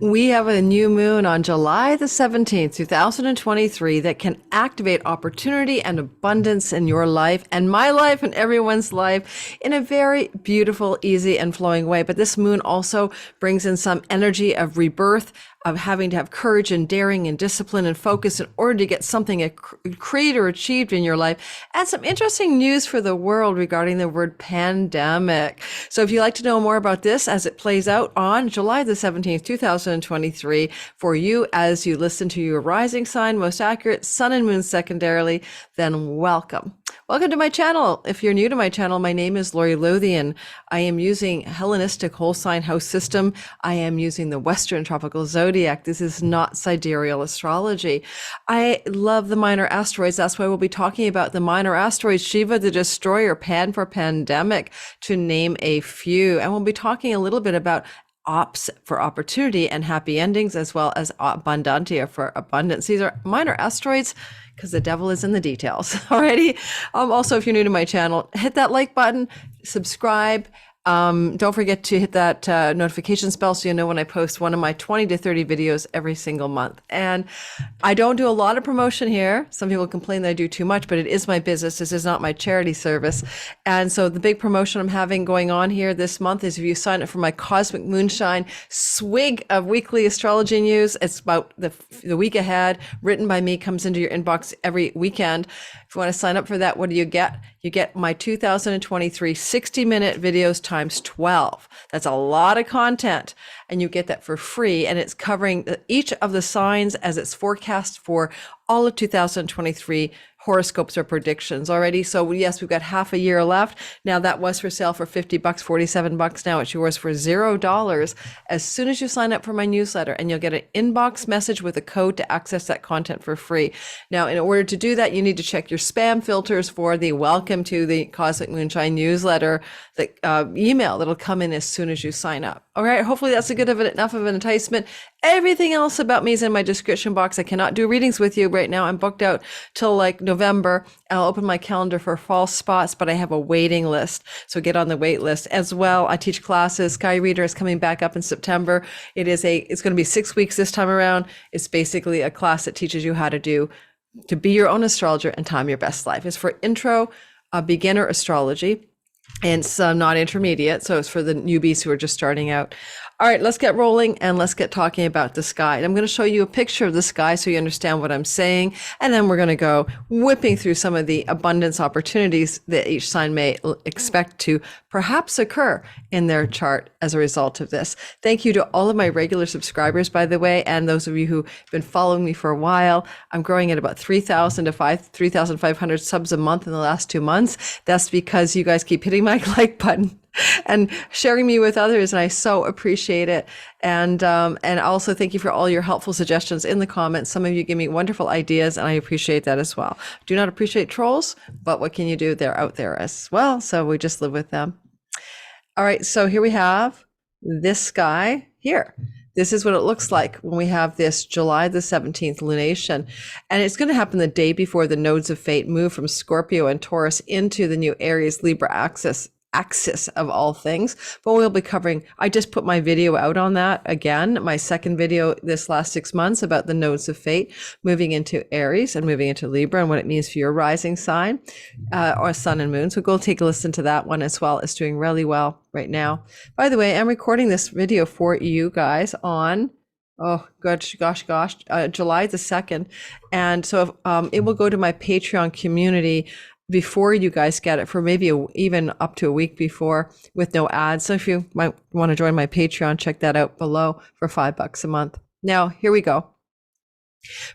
We have a new moon on July the 17th, 2023 that can activate opportunity and abundance in your life and my life and everyone's life in a very beautiful, easy and flowing way. But this moon also brings in some energy of rebirth, of having to have courage and daring and discipline and focus in order to get something created or achieved in your life, and some interesting news for the world regarding the word pandemic. So if you'd like to know more about this as it plays out on July the 17th, 2023, for you as you listen to your rising sign, most accurate, sun and moon secondarily, then welcome. Welcome to my channel. If you're new to my channel, my name is Lori Lothian. I am using Hellenistic whole sign house system. I am using the Western tropical zodiac. This is not sidereal astrology. I love the minor asteroids. That's why we'll be talking about the minor asteroids, Shiva the Destroyer, Pan for Pandemic, to name a few. And we'll be talking a little bit about ops for opportunity and happy endings, as well as Abundantia for abundance. These are minor asteroids because the devil is in the details. Alrighty. Also, if you're new to my channel, hit that like button, subscribe. Don't forget to hit that notification bell so you know when I post one of my 20 to 30 videos every single month. And I don't do a lot of promotion here. Some people complain that I do too much, but it is my business. This is not my charity service. And so the big promotion I'm having going on here this month is if you sign up for my Cosmic Moonshine swig of weekly astrology news. It's about the week ahead, written by me, comes into your inbox every weekend. If you want to sign up for that, what do you get? You get my 2023 60-minute videos times 12. That's a lot of content, and you get that for free. And it's covering each of the signs as it's forecast for all of 2023 horoscopes or predictions already. So yes, we've got half a year left. Now that was for sale for $50, $47. Now it's yours for $0 as soon as you sign up for my newsletter, and you'll get an inbox message with a code to access that content for free. Now, in order to do that, you need to check your spam filters for the welcome to the Cosmic Moonshine newsletter, the email that'll come in as soon as you sign up. All right. Hopefully that's enough of an enticement. Everything else about me is in my description box. I cannot do readings with you right now. I'm booked out till like November. I'll open my calendar for fall spots, but I have a waiting list. So get on the wait list as well. I teach classes. Sky Reader is coming back up in September. It's going to be 6 weeks this time around. It's basically a class that teaches you how to be your own astrologer and time your best life. It's for intro, beginner astrology. And it's not intermediate, so it's for the newbies who are just starting out. All right, let's get rolling and let's get talking about the sky. And I'm going to show you a picture of the sky so you understand what I'm saying. And then we're going to go whipping through some of the abundance opportunities that each sign may expect to perhaps occur in their chart as a result of this. Thank you to all of my regular subscribers, by the way, and those of you who've been following me for a while. I'm growing at about 3,000 to 3,500 subs a month in the last 2 months. That's because you guys keep hitting my like button and sharing me with others, and I so appreciate it. And also thank you for all your helpful suggestions in the comments. Some of you give me wonderful ideas, and I appreciate that as well. Do not appreciate trolls, but what can you do? They're out there as well, so we just live with them. All right, so here we have this sky here. This is what it looks like when we have this July the 17th lunation. And it's going to happen the day before the nodes of fate move from Scorpio and Taurus into the new Aries Libra axis of all things. But we'll be covering, I just put my video out on that again, my second video this last 6 months about the nodes of fate moving into Aries and moving into Libra and what it means for your rising sign or sun and moon. So go take a listen to that one as well. It's doing really well right now. By the way, I'm recording this video for you guys on July the 2nd. And so it will go to my Patreon community before you guys get it, for maybe even up to a week before, with no ads. So if you might want to join my Patreon, check that out below for $5 a month. Now, here we go.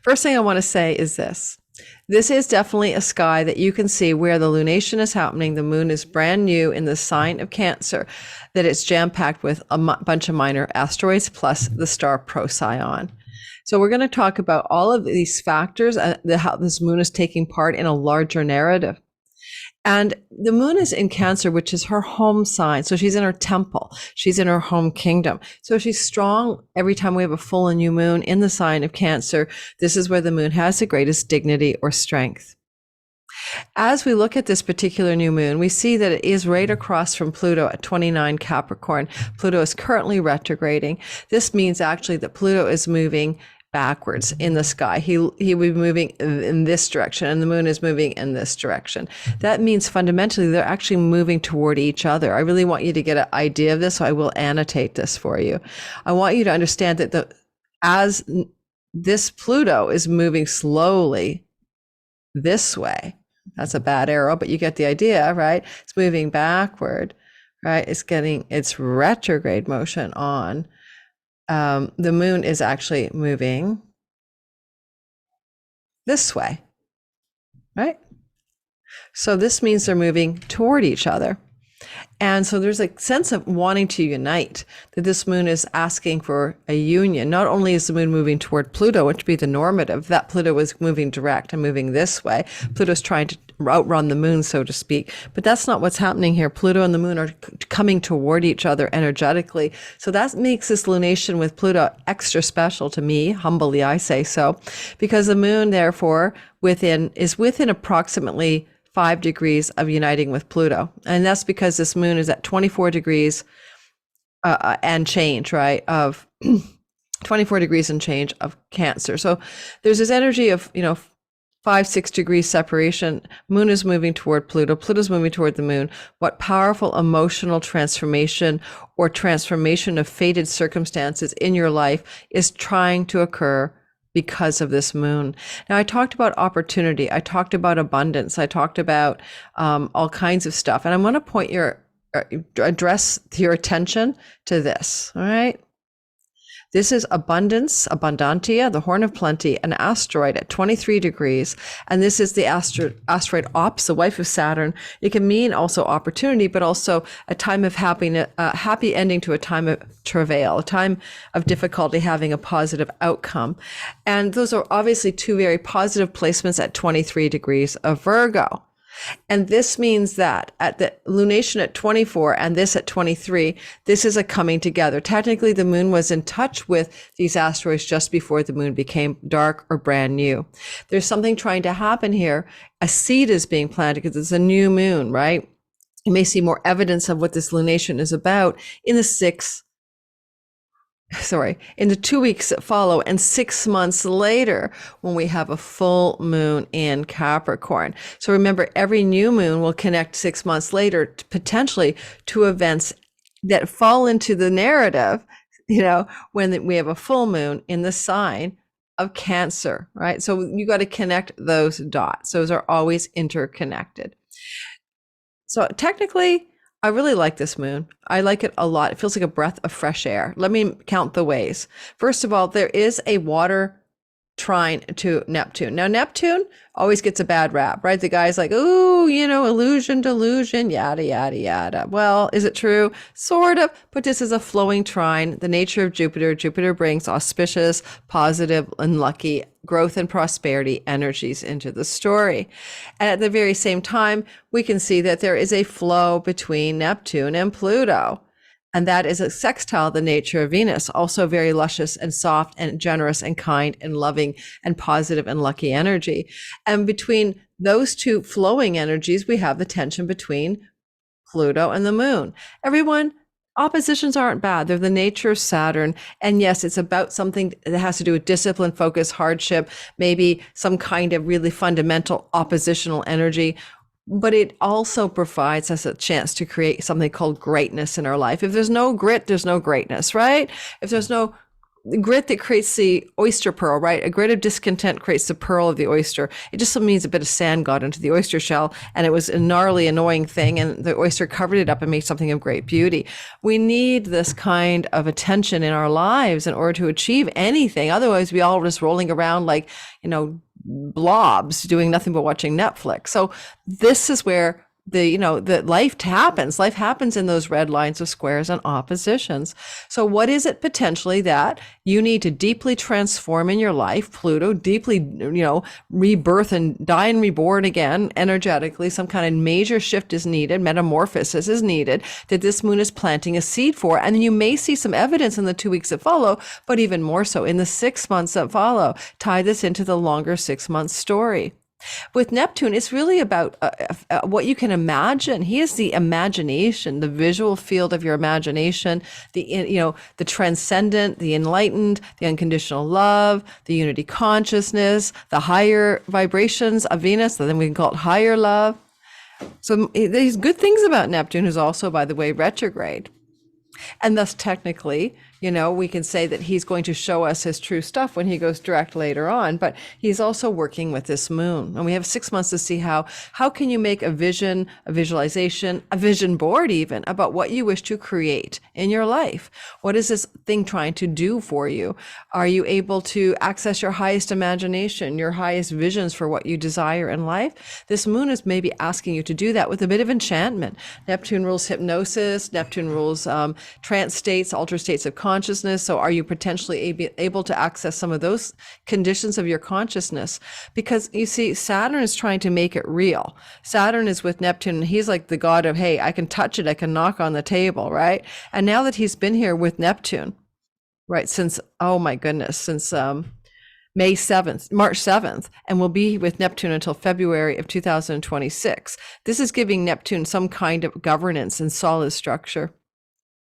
First thing I want to say is this. This is definitely a sky that you can see where the lunation is happening. The moon is brand new in the sign of Cancer, that it's jam-packed with a bunch of minor asteroids plus the star Prosyon. So we're going to talk about all of these factors, how this moon is taking part in a larger narrative. And the moon is in Cancer, which is her home sign. So she's in her temple. She's in her home kingdom. So she's strong every time we have a full and new moon in the sign of Cancer. This is where the moon has the greatest dignity or strength. as we look at this particular new moon, we see that it is right across from Pluto at 29 Capricorn. Pluto is currently retrograding. This means actually that Pluto is moving backwards in the sky. He will be moving in this direction, and the moon is moving in this direction. That means fundamentally they're actually moving toward each other. I really want you to get an idea of this, so I will annotate this for you. I want you to understand that as this Pluto is moving slowly this way, that's a bad arrow, but you get the idea, right? It's moving backward, right? It's getting its retrograde motion on. The moon is actually moving this way, right? So this means they're moving toward each other. And so there's a sense of wanting to unite, that this moon is asking for a union. Not only is the moon moving toward Pluto, which would be the normative, that Pluto is moving direct and moving this way. Pluto's trying to outrun the moon, so to speak. But that's not what's happening here. Pluto and the moon are coming toward each other energetically. So that makes this lunation with Pluto extra special to me, humbly I say so, because the moon, therefore, is within approximately 5 degrees of uniting with Pluto. And that's because this moon is at 24 degrees and change, right? Of 24 degrees and change of Cancer. So there's this energy of, 5-6 degrees separation. Moon is moving toward Pluto. Pluto's moving toward the moon. What powerful emotional transformation or transformation of fated circumstances in your life is trying to occur because of this moon. Now, I talked about opportunity. I talked about abundance. I talked about all kinds of stuff. And I want to address your attention to this. All right. This is Abundance, Abundantia, the Horn of Plenty, an asteroid at 23 degrees. And this is the asteroid Ops, the wife of Saturn. It can mean also opportunity, but also a time of happiness, happy ending to a time of travail, a time of difficulty having a positive outcome. And those are obviously two very positive placements at 23 degrees of Virgo. And this means that at the lunation at 24 and this at 23, this is a coming together. Technically, the moon was in touch with these asteroids just before the moon became dark or brand new. There's something trying to happen here. A seed is being planted because it's a new moon, right? You may see more evidence of what this lunation is about in the 2 weeks that follow, and 6 months later when we have a full moon in Capricorn. So remember, every new moon will connect 6 months later potentially to events that fall into the narrative, when we have a full moon in the sign of Cancer, right? So you got to connect those dots. Those are always interconnected. So technically, I really like this moon. I like it a lot. It feels like a breath of fresh air. Let me count the ways. First of all, there is a water trine to Neptune. Now, Neptune always gets a bad rap, right? The guy's like, ooh, illusion, delusion, yada, yada, yada. Well, is it true? Sort of, but this is a flowing trine. The nature of Jupiter. Jupiter brings auspicious, positive, and lucky growth and prosperity energies into the story. And at the very same time, we can see that there is a flow between Neptune and Pluto. And that is a sextile, the nature of Venus, also very luscious and soft and generous and kind and loving and positive and lucky energy. And between those two flowing energies, we have the tension between Pluto and the moon. Everyone, oppositions aren't bad. They're the nature of Saturn. And yes, it's about something that has to do with discipline, focus, hardship, maybe some kind of really fundamental oppositional energy. But it also provides us a chance to create something called greatness in our life. If there's no grit, there's no greatness, right? If there's no grit that creates the oyster pearl, right? A grit of discontent creates the pearl of the oyster. It just means a bit of sand got into the oyster shell and it was a gnarly, annoying thing, and the oyster covered it up and made something of great beauty. We need this kind of attention in our lives in order to achieve anything. Otherwise, we all just rolling around like, blobs doing nothing but watching Netflix. So this is where the life happens. Life happens in those red lines of squares and oppositions. So what is it potentially that you need to deeply transform in your life? Pluto, deeply, rebirth and die and reborn again energetically. Some kind of major shift is needed. Metamorphosis is needed that this moon is planting a seed for. And you may see some evidence in the 2 weeks that follow, but even more so in the 6 months that follow. Tie this into the longer 6 month story. With Neptune, it's really about what you can imagine. He is the imagination, the visual field of your imagination, the transcendent, the enlightened, the unconditional love, the unity consciousness, the higher vibrations of Venus. So then we can call it higher love. So there's good things about Neptune, who's also, by the way, retrograde. And thus, technically, we can say that he's going to show us his true stuff when he goes direct later on, but he's also working with this moon. And we have 6 months to see how can you make a vision, a visualization, a vision board even about what you wish to create in your life. What is this thing trying to do for you? Are you able to access your highest imagination, your highest visions for what you desire in life? This moon is maybe asking you to do that with a bit of enchantment. Neptune rules hypnosis. Neptune rules trance states, altered states of consciousness. So are you potentially able to access some of those conditions of your consciousness? Because you see, Saturn is trying to make it real. Saturn is with Neptune, and he's like the god of, hey, I can touch it, I can knock on the table, right? And now that he's been here with Neptune, right, since, oh my goodness, since March 7th, and will be with Neptune until February of 2026. This is giving Neptune some kind of governance and solid structure.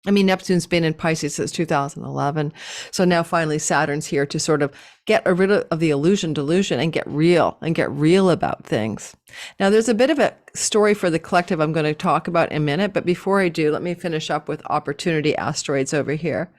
I mean, Neptune's been in Pisces since 2011. So now finally Saturn's here to sort of get rid of the delusion, and get real about things. Now, there's a bit of a story for the collective I'm going to talk about in a minute. But before I do, let me finish up with opportunity asteroids over here.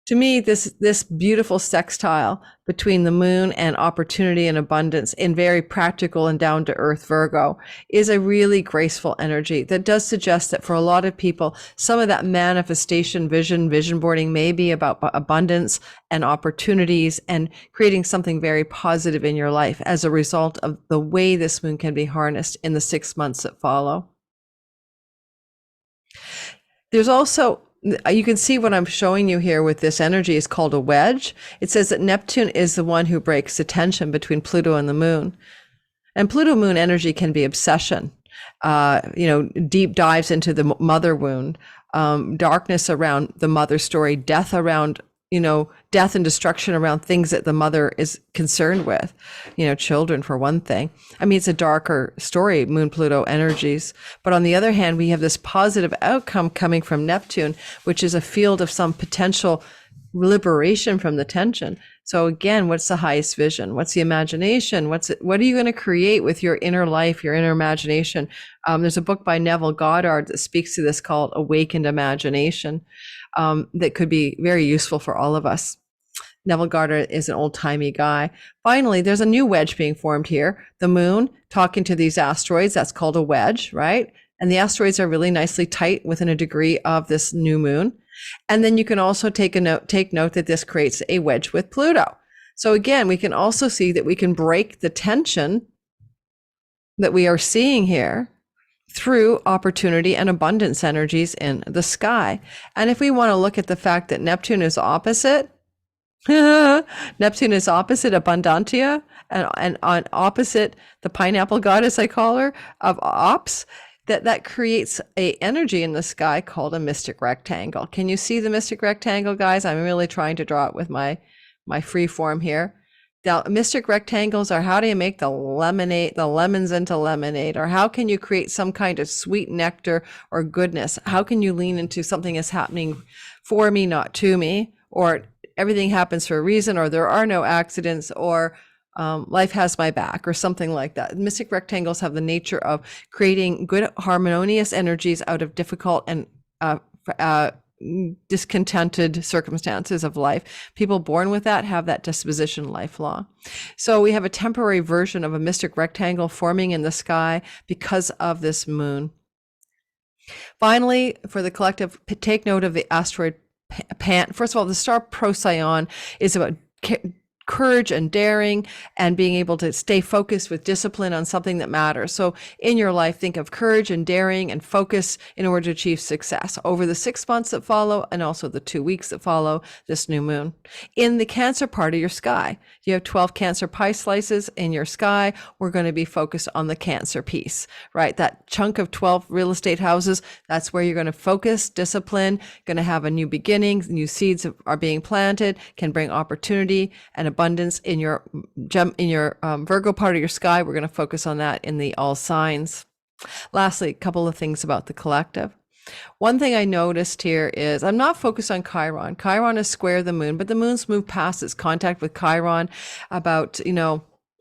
To me, this beautiful sextile between the moon and opportunity and abundance in very practical and down to earth Virgo is a really graceful energy that does suggest that for a lot of people, some of that manifestation vision boarding may be about abundance and opportunities and creating something very positive in your life as a result of the way this moon can be harnessed in the 6 months that follow. There's also, you can see what I'm showing you here with this energy is called a wedge. It says that Neptune is the one who breaks the tension between Pluto and the moon. And Pluto moon energy can be obsession, deep dives into the mother wound, darkness around the mother story, death around, death and destruction around things that the mother is concerned with, children for one thing. I mean, it's a darker story, Moon Pluto energies. But on the other hand, we have this positive outcome coming from Neptune, which is a field of some potential liberation from the tension. So again, what's the highest vision? What's the imagination? What are you going to create with your inner life, your inner imagination? There's a book by Neville Goddard that speaks to this called Awakened Imagination, that could be very useful for all of us. Neville Goddard is an old-timey guy. Finally, there's a new wedge being formed here. The moon talking to these asteroids, that's called a wedge, right? And the asteroids are really nicely tight within a degree of this new moon. And then you can also take note that this creates a wedge with Pluto. So again, we can also see that we can break the tension that we are seeing here through opportunity and abundance energies in the sky. And if we want to look at the fact that Neptune is opposite, Neptune is opposite Abundantia and on opposite the pineapple goddess, I call her, of ops, that creates a energy in the sky called a mystic rectangle. Can you see the mystic rectangle, guys? I'm really trying to draw it with my free form here. The mystic rectangles are, how do you make the lemons into lemonade? Or how can you create some kind of sweet nectar or goodness? How can you lean into something that's happening for me, not to me? Or everything happens for a reason, or there are no accidents, or life has my back, or something like that. Mystic rectangles have the nature of creating good harmonious energies out of difficult and discontented circumstances of life. People born with that have that disposition lifelong. So we have a temporary version of a mystic rectangle forming in the sky because of this moon. Finally, for the collective, take note of the asteroid First of all, the star Prosyon is about courage and daring and being able to stay focused with discipline on something that matters. So in your life, think of courage and daring and focus in order to achieve success over the 6 months that follow and also the 2 weeks that follow this new moon. In the Cancer part of your sky, you have 12 Cancer pie slices in your sky. We're going to be focused on the Cancer piece, right? That chunk of 12 real estate houses, that's where you're going to focus, discipline, going to have a new beginning, new seeds are being planted, can bring opportunity and abundance in your Virgo part of your sky. We're going to focus on that in the all signs. Lastly, a couple of things about the collective. One thing I noticed here is I'm not focused on Chiron. Chiron is square the moon, but the moon's moved past its contact with Chiron about,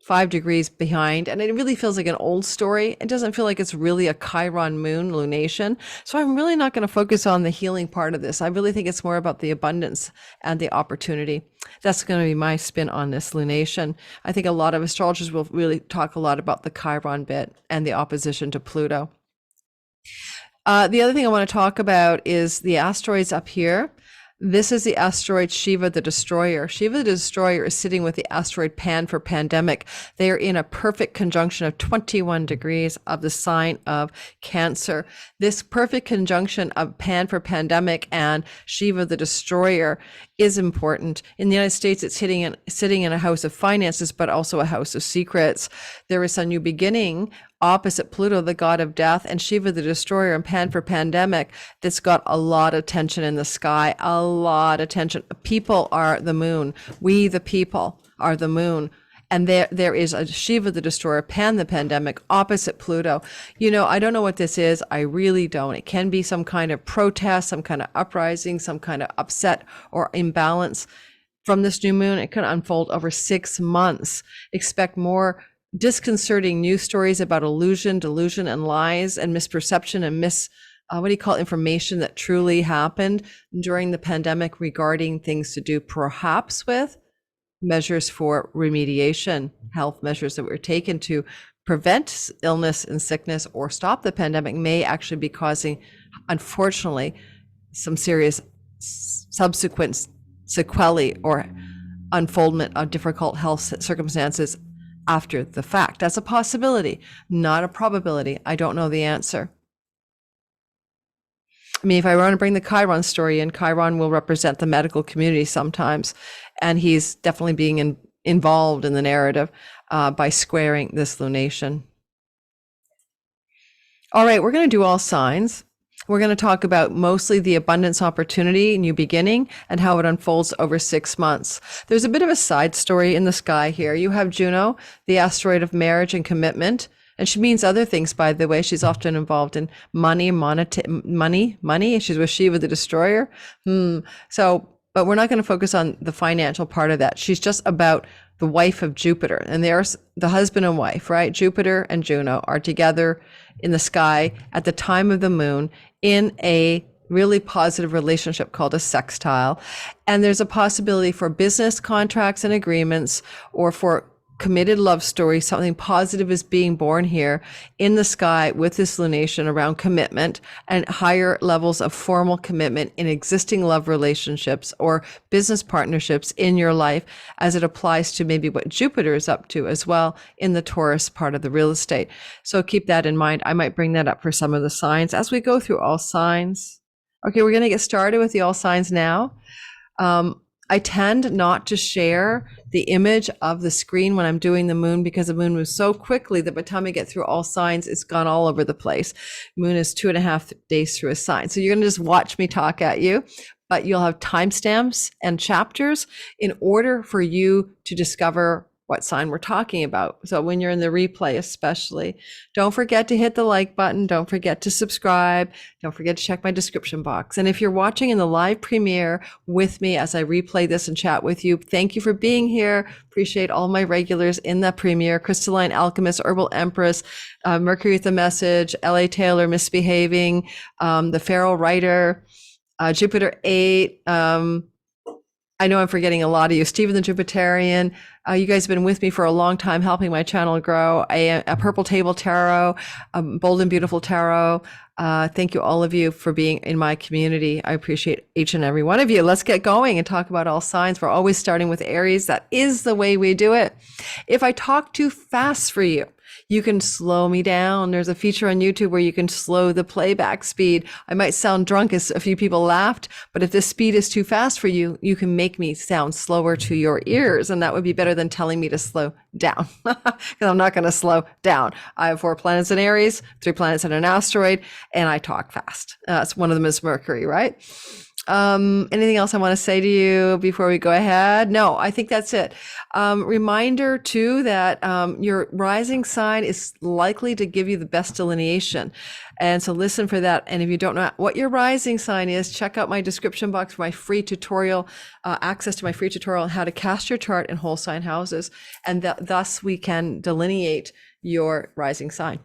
5 degrees behind. And it really feels like an old story. It doesn't feel like it's really a Chiron moon lunation. So I'm really not going to focus on the healing part of this. I really think it's more about the abundance and the opportunity. That's going to be my spin on this lunation. I think a lot of astrologers will really talk a lot about the Chiron bit and the opposition to Pluto. The other thing I want to talk about is the asteroids up here. This is the asteroid Shiva the Destroyer. Shiva the Destroyer is sitting with the asteroid Pan for pandemic. They are in a perfect conjunction of 21 degrees of the sign of Cancer. This perfect conjunction of Pan for pandemic and Shiva the Destroyer is important. In the United States, it's sitting in a house of finances, but also a house of secrets. There is a new beginning opposite Pluto, the god of death, and Shiva the Destroyer and Pan for pandemic that's got a lot of tension in the sky, a lot of tension. People are the moon. We, the people, are the moon. And there is a Shiva the Destroyer, Pan the pandemic, opposite Pluto. I don't know what this is. I really don't. It can be some kind of protest, some kind of uprising, some kind of upset or imbalance from this new moon. It can unfold over 6 months. Expect more disconcerting news stories about illusion, delusion, and lies and misperception and information that truly happened during the pandemic regarding things to do perhaps with measures for remediation, health measures that were taken to prevent illness and sickness or stop the pandemic may actually be causing, unfortunately, some serious subsequent sequelae or unfoldment of difficult health circumstances after the fact. That's a possibility, not a probability. I don't know the answer. I mean, if I want to bring the Chiron story in, Chiron will represent the medical community sometimes, and he's definitely being involved in the narrative by squaring this lunation. All right, we're going to do all signs. We're going to talk about mostly the abundance opportunity, new beginning, and how it unfolds over 6 months. There's a bit of a side story in the sky here. You have Juno, the asteroid of marriage and commitment. And she means other things, by the way. She's often involved in money. She's with Shiva the Destroyer. But we're not going to focus on the financial part of that. She's just about the wife of Jupiter. And there's the husband and wife, right? Jupiter and Juno are together in the sky at the time of the moon in a really positive relationship called a sextile. And there's a possibility for business contracts and agreements, or for committed love story. Something positive is being born here in the sky with this lunation around commitment and higher levels of formal commitment in existing love relationships or business partnerships in your life, as it applies to maybe what Jupiter is up to as well in the Taurus part of the real estate. So keep that in mind. I might bring that up for some of the signs as we go through all signs. Okay, we're going to get started with the all signs now. I tend not to share the image of the screen when I'm doing the moon, because the moon moves so quickly that by the time I get through all signs, it's gone all over the place. Moon is 2.5 days through a sign. So you're going to just watch me talk at you, but you'll have timestamps and chapters in order for you to discover what sign we're talking about. So when you're in the replay, especially, don't forget to hit the like button. Don't forget to subscribe. Don't forget to check my description box. And if you're watching in the live premiere with me as I replay this and chat with you, thank you for being here. Appreciate all my regulars in the premiere: Crystalline Alchemist, Herbal Empress, Mercury with the Message, L.A. Taylor, Misbehaving, the Feral Writer, Jupiter 8, I know I'm forgetting a lot of you. Stephen the Jupiterian. You guys have been with me for a long time, helping my channel grow. A Purple Table Tarot, Bold and Beautiful Tarot. Thank you, all of you, for being in my community. I appreciate each and every one of you. Let's get going and talk about all signs. We're always starting with Aries. That is the way we do it. If I talk too fast for you, you can slow me down. There's a feature on YouTube where you can slow the playback speed. I might sound drunk, as a few people laughed, but if the speed is too fast for you, you can make me sound slower to your ears. And that would be better than telling me to slow down, because I'm not going to slow down. I have 4 planets in Aries, 3 planets in an asteroid, and I talk fast. One of them is Mercury, right? Anything else I want to say to you before we go ahead? No, I think that's it. Reminder too that your rising sign is likely to give you the best delineation. And so listen for that. And if you don't know what your rising sign is, check out my description box for my free tutorial, access to my free tutorial on how to cast your chart in whole sign houses. And thus we can delineate your rising sign.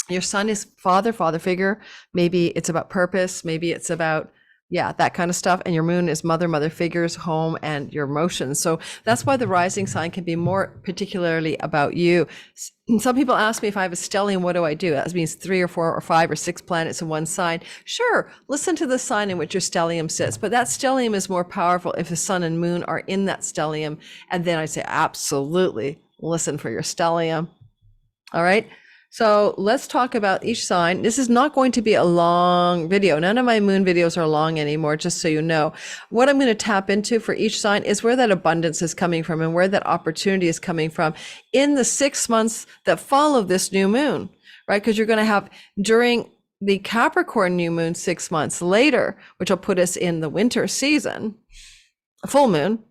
Your sun is father figure. Maybe it's about purpose. Maybe it's about, that kind of stuff. And your moon is mother figures, home, and your emotions. So that's why the rising sign can be more particularly about you. Some people ask me if I have a stellium, what do I do? That means 3 or 4 or 5 or 6 planets in one sign. Sure, listen to the sign in which your stellium sits, but that stellium is more powerful if the sun and moon are in that stellium. And then I say, absolutely, listen for your stellium. All right. So let's talk about each sign. This is not going to be a long video. None of my moon videos are long anymore, just so you know. What I'm going to tap into for each sign is where that abundance is coming from and where that opportunity is coming from in the 6 months that follow this new moon, right? Because you're going to have during the Capricorn new moon 6 months later, which will put us in the winter season, full moon,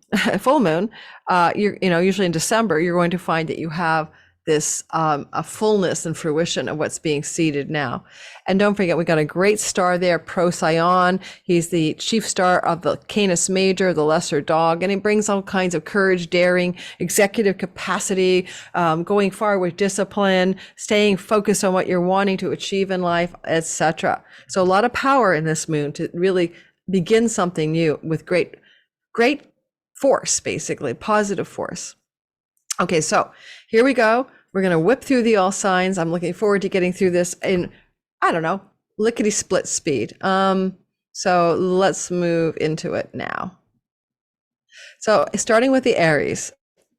usually in December, you're going to find that you have this a fullness and fruition of what's being seeded now. And don't forget, we got a great star there, Prosyon. He's the chief star of the Canis Major, the lesser dog, and he brings all kinds of courage, daring, executive capacity, going far with discipline, staying focused on what you're wanting to achieve in life, etc. So a lot of power in this moon to really begin something new with great force, basically, positive force. Okay, so here we go. We're going to whip through the all signs. I'm looking forward to getting through this in, lickety split speed. So let's move into it now. So starting with the Aries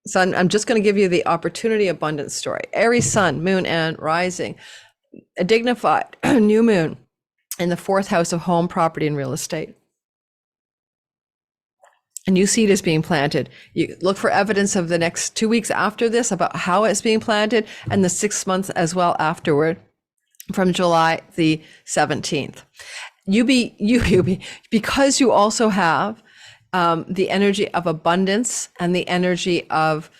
sun, I'm just going to give you the opportunity abundance story. Aries sun, moon, and rising, a dignified new moon in the 4th house of home, property, and real estate. A new seed is being planted. You look for evidence of the next 2 weeks after this about how it's being planted, and the 6 months as well afterward, from July the 17th. Because you also have the energy of abundance and the energy of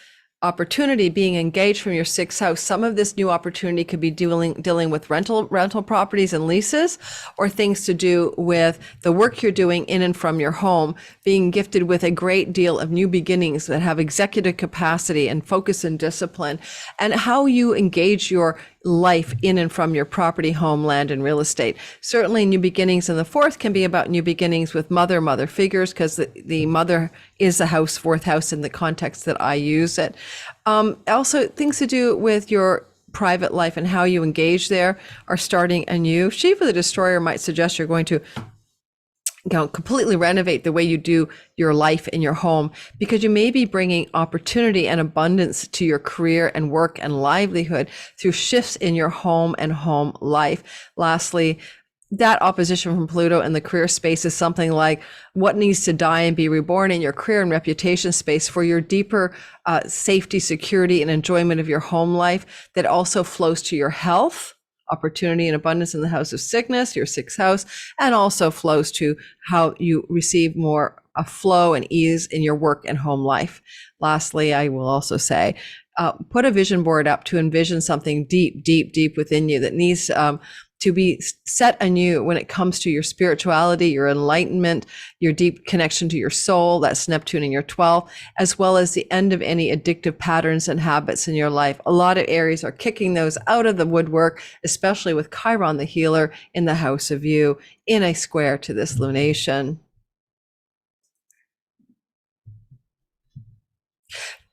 opportunity being engaged from your 6th house. Some of this new opportunity could be dealing with rental properties and leases, or things to do with the work you're doing in and from your home, being gifted with a great deal of new beginnings that have executive capacity and focus and discipline, and how you engage your life in and from your property, home, land, and real estate. Certainly new beginnings in the 4th can be about new beginnings with mother figures, because the mother is the house, 4th house in the context that I use it. Also things to do with your private life and how you engage there are starting anew. Shiva the Destroyer might suggest you're going to completely renovate the way you do your life in your home, because you may be bringing opportunity and abundance to your career and work and livelihood through shifts in your home and home life. Lastly, that opposition from Pluto in the career space is something like what needs to die and be reborn in your career and reputation space for your deeper safety, security, and enjoyment of your home life that also flows to your health, opportunity and abundance in the house of sickness, your 6th house, and also flows to how you receive more flow and ease in your work and home life. Lastly, I will also say, put a vision board up to envision something deep within you that needs to be set anew when it comes to your spirituality, your enlightenment, your deep connection to your soul. That's Neptune in your 12th, as well as the end of any addictive patterns and habits in your life. A lot of Aries are kicking those out of the woodwork, especially with Chiron, the healer, in the house of you, in a square to this lunation.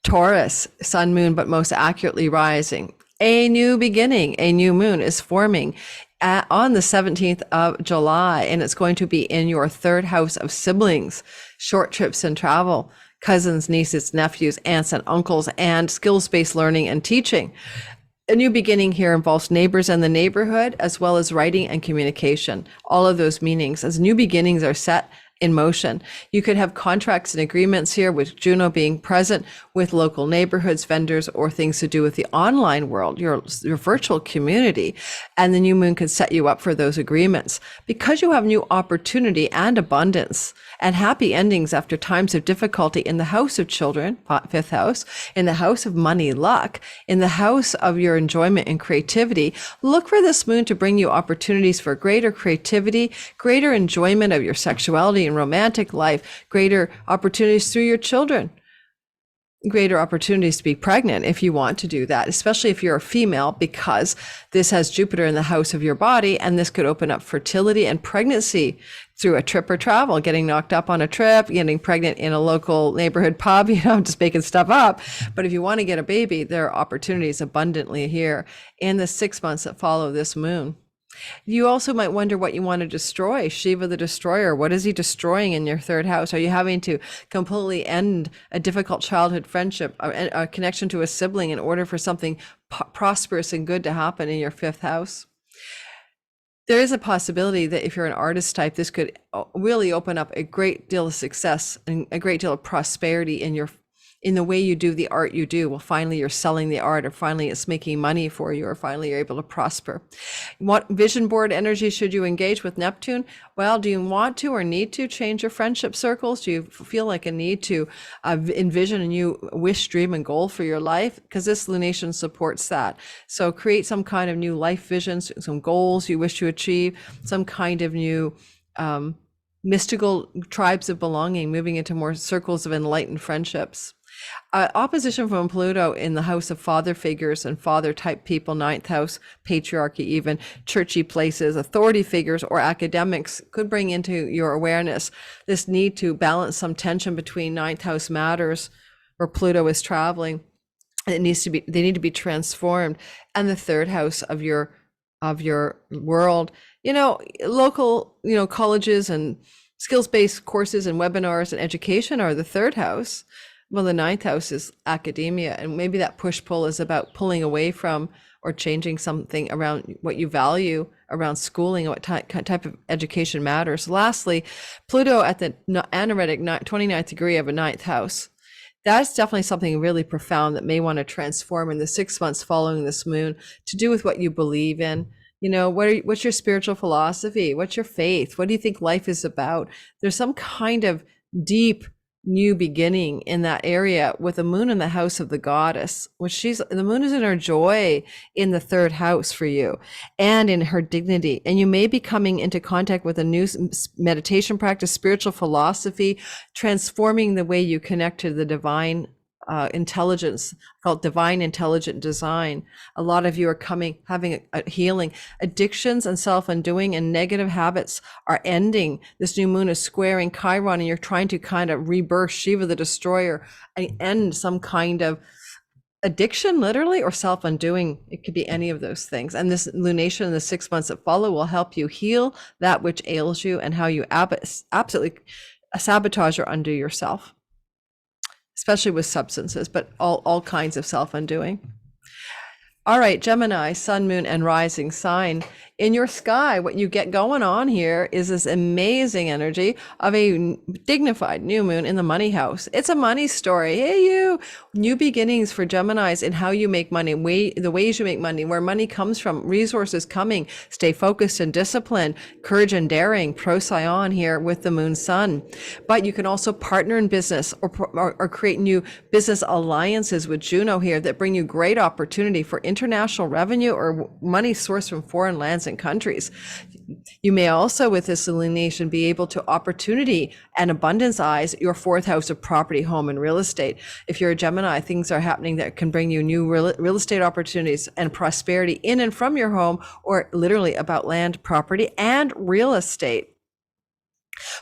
Taurus, sun, moon, but most accurately rising. A new beginning, a new moon is forming on the 17th of July, and it's going to be in your 3rd house of siblings, short trips and travel, cousins, nieces, nephews, aunts, and uncles, and skills-based learning and teaching. A new beginning here involves neighbors and the neighborhood, as well as writing and communication. All of those meanings, as new beginnings are set in motion. You could have contracts and agreements here with Juno being present with local neighborhoods, vendors, or things to do with the online world, your virtual community. And the new moon could set you up for those agreements because you have new opportunity and abundance and happy endings after times of difficulty in the house of children, fifth house, in the house of money, luck, in the house of your enjoyment and creativity. Look for this moon to bring you opportunities for greater creativity, greater enjoyment of your sexuality and romantic life, greater opportunities through your children, greater opportunities to be pregnant if you want to do that, especially if you're a female, because this has Jupiter in the house of your body, and this could open up fertility and pregnancy through a trip or travel, getting knocked up on a trip, getting pregnant in a local neighborhood pub, just making stuff up. But if you want to get a baby, there are opportunities abundantly here in the 6 months that follow this moon. You also might wonder what you want to destroy. Shiva the destroyer, what is he destroying in your third house? Are you having to completely end a difficult childhood friendship, a connection to a sibling in order for something prosperous and good to happen in your fifth house? There is a possibility that if you're an artist type, this could really open up a great deal of success and a great deal of prosperity in the way you do the art you do. Well, finally you're selling the art, or finally it's making money for you, or finally you're able to prosper. What vision board energy should you engage with Neptune? Well, do you want to or need to change your friendship circles? Do you feel like a need to envision a new wish, dream, and goal for your life? Because this lunation supports that. So create some kind of new life visions, some goals you wish to achieve, some kind of new mystical tribes of belonging, moving into more circles of enlightened friendships. Opposition from Pluto in the house of father figures and father type people, ninth house, patriarchy, even churchy places, authority figures, or academics could bring into your awareness this need to balance some tension between ninth house matters where Pluto is traveling. They need to be transformed, and the third house of your world. Local, colleges and skills-based courses and webinars and education are the third house. Well, the ninth house is academia, and maybe that push-pull is about pulling away from or changing something around what you value around schooling, what type of education matters. Lastly, Pluto at the anaretic 29th degree of a ninth house. That's definitely something really profound that may want to transform in the 6 months following this moon, to do with what you believe in. What's your spiritual philosophy? What's your faith? What do you think life is about? There's some kind of deep new beginning in that area with the moon in the house of the goddess, the moon is in her joy in the third house for you and in her dignity. And you may be coming into contact with a new meditation practice, spiritual philosophy, transforming the way you connect to the divine intelligence, called divine intelligent design. A lot of you are having a healing. Addictions and self-undoing and negative habits are ending. This new moon is squaring Chiron, and you're trying to kind of rebirth Shiva the destroyer and end some kind of addiction, literally, or self-undoing. It could be any of those things. And this lunation in the 6 months that follow will help you heal that which ails you and how you absolutely sabotage or undo yourself, especially with substances, but all kinds of self-undoing. All right, Gemini, sun, moon, and rising sign. In your sky, what you get going on here is this amazing energy of a dignified new moon in the money house. It's a money story. Hey, you! New beginnings for Geminis in how you make money, the ways you make money, where money comes from, resources coming. Stay focused and disciplined, courage and daring, Prosyon here with the moon sun. But you can also partner in business or create new business alliances with Juno here that bring you great opportunity for international revenue or money sourced from foreign lands and countries. You may also, with this illumination, be able to opportunity and abundance eyes your fourth house of property, home, and real estate. If you're a Gemini, things are happening that can bring you new real estate opportunities and prosperity in and from your home, or literally about land, property, and real estate.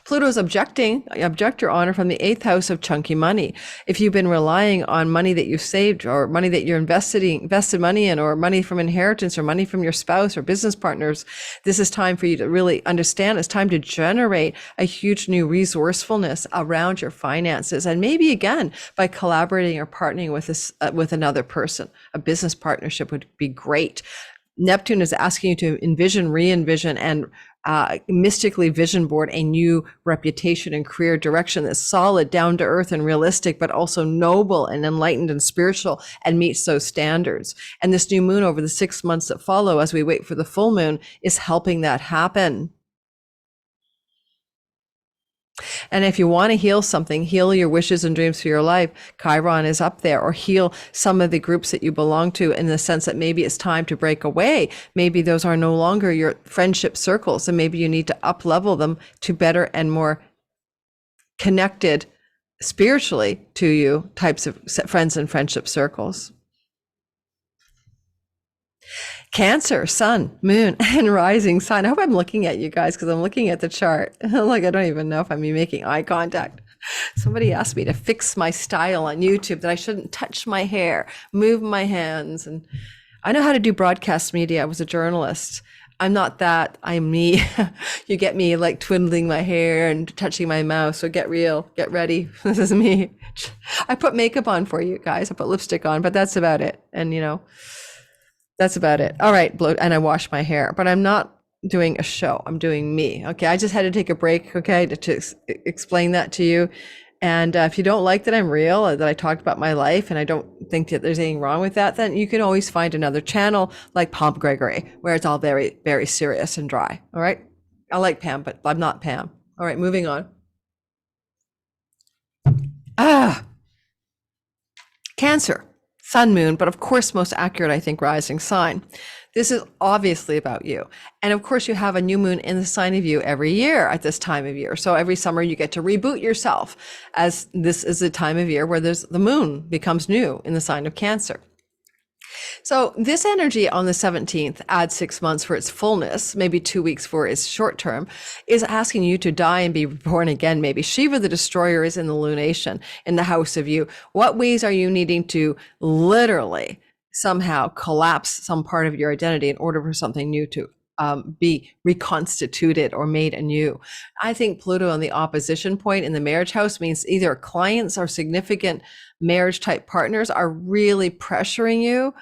Pluto's objector honor from the 8th house of chunky money. If you've been relying on money that you've saved, or money that you're invested money in, or money from inheritance, or money from your spouse or business partners, this is time for you to really understand. It's time to generate a huge new resourcefulness around your finances. And maybe again, by collaborating or partnering with another person, a business partnership would be great. Neptune is asking you to envision, re-envision, and mystically vision board a new reputation and career direction that's solid, down to earth and realistic, but also noble and enlightened and spiritual and meets those standards. And this new moon over the 6 months that follow as we wait for the full moon is helping that happen. And if you want to heal something, heal your wishes and dreams for your life, Chiron is up there, or heal some of the groups that you belong to in the sense that maybe it's time to break away. Maybe those are no longer your friendship circles, and maybe you need to up level them to better and more connected spiritually to you types of friends and friendship circles. Cancer, sun, moon, and rising sign. I hope I'm looking at you guys because I'm looking at the chart. Like, I don't even know if I'm making eye contact. Somebody asked me to fix my style on YouTube, that I shouldn't touch my hair, move my hands. And I know how to do broadcast media. I was a journalist. I'm not that. I'm me. You get me like twiddling my hair and touching my mouth. So get real, get ready. This is me. I put makeup on for you guys. I put lipstick on, but that's about it. And that's about it. All right. And I wash my hair, but I'm not doing a show. I'm doing me. Okay. I just had to take a break. Okay. To explain that to you. And if you don't like that I'm real, that I talked about my life, and I don't think that there's anything wrong with that, then you can always find another channel like Pam Gregory, where it's all very, very serious and dry. All right. I like Pam, but I'm not Pam. All right. Moving on. Cancer. Sun, moon, but of course, most accurate, I think, rising sign. This is obviously about you. And of course, you have a new moon in the sign of you every year at this time of year. So every summer you get to reboot yourself, as this is a time of year where the moon becomes new in the sign of Cancer. So this energy on the 17th, add 6 months for its fullness, maybe 2 weeks for its short term, is asking you to die and be born again. Maybe Shiva the destroyer is in the lunation, in the house of you. What ways are you needing to literally somehow collapse some part of your identity in order for something new to be reconstituted or made anew? I think Pluto on the opposition point in the marriage house means either clients or significant marriage type partners are really pressuring you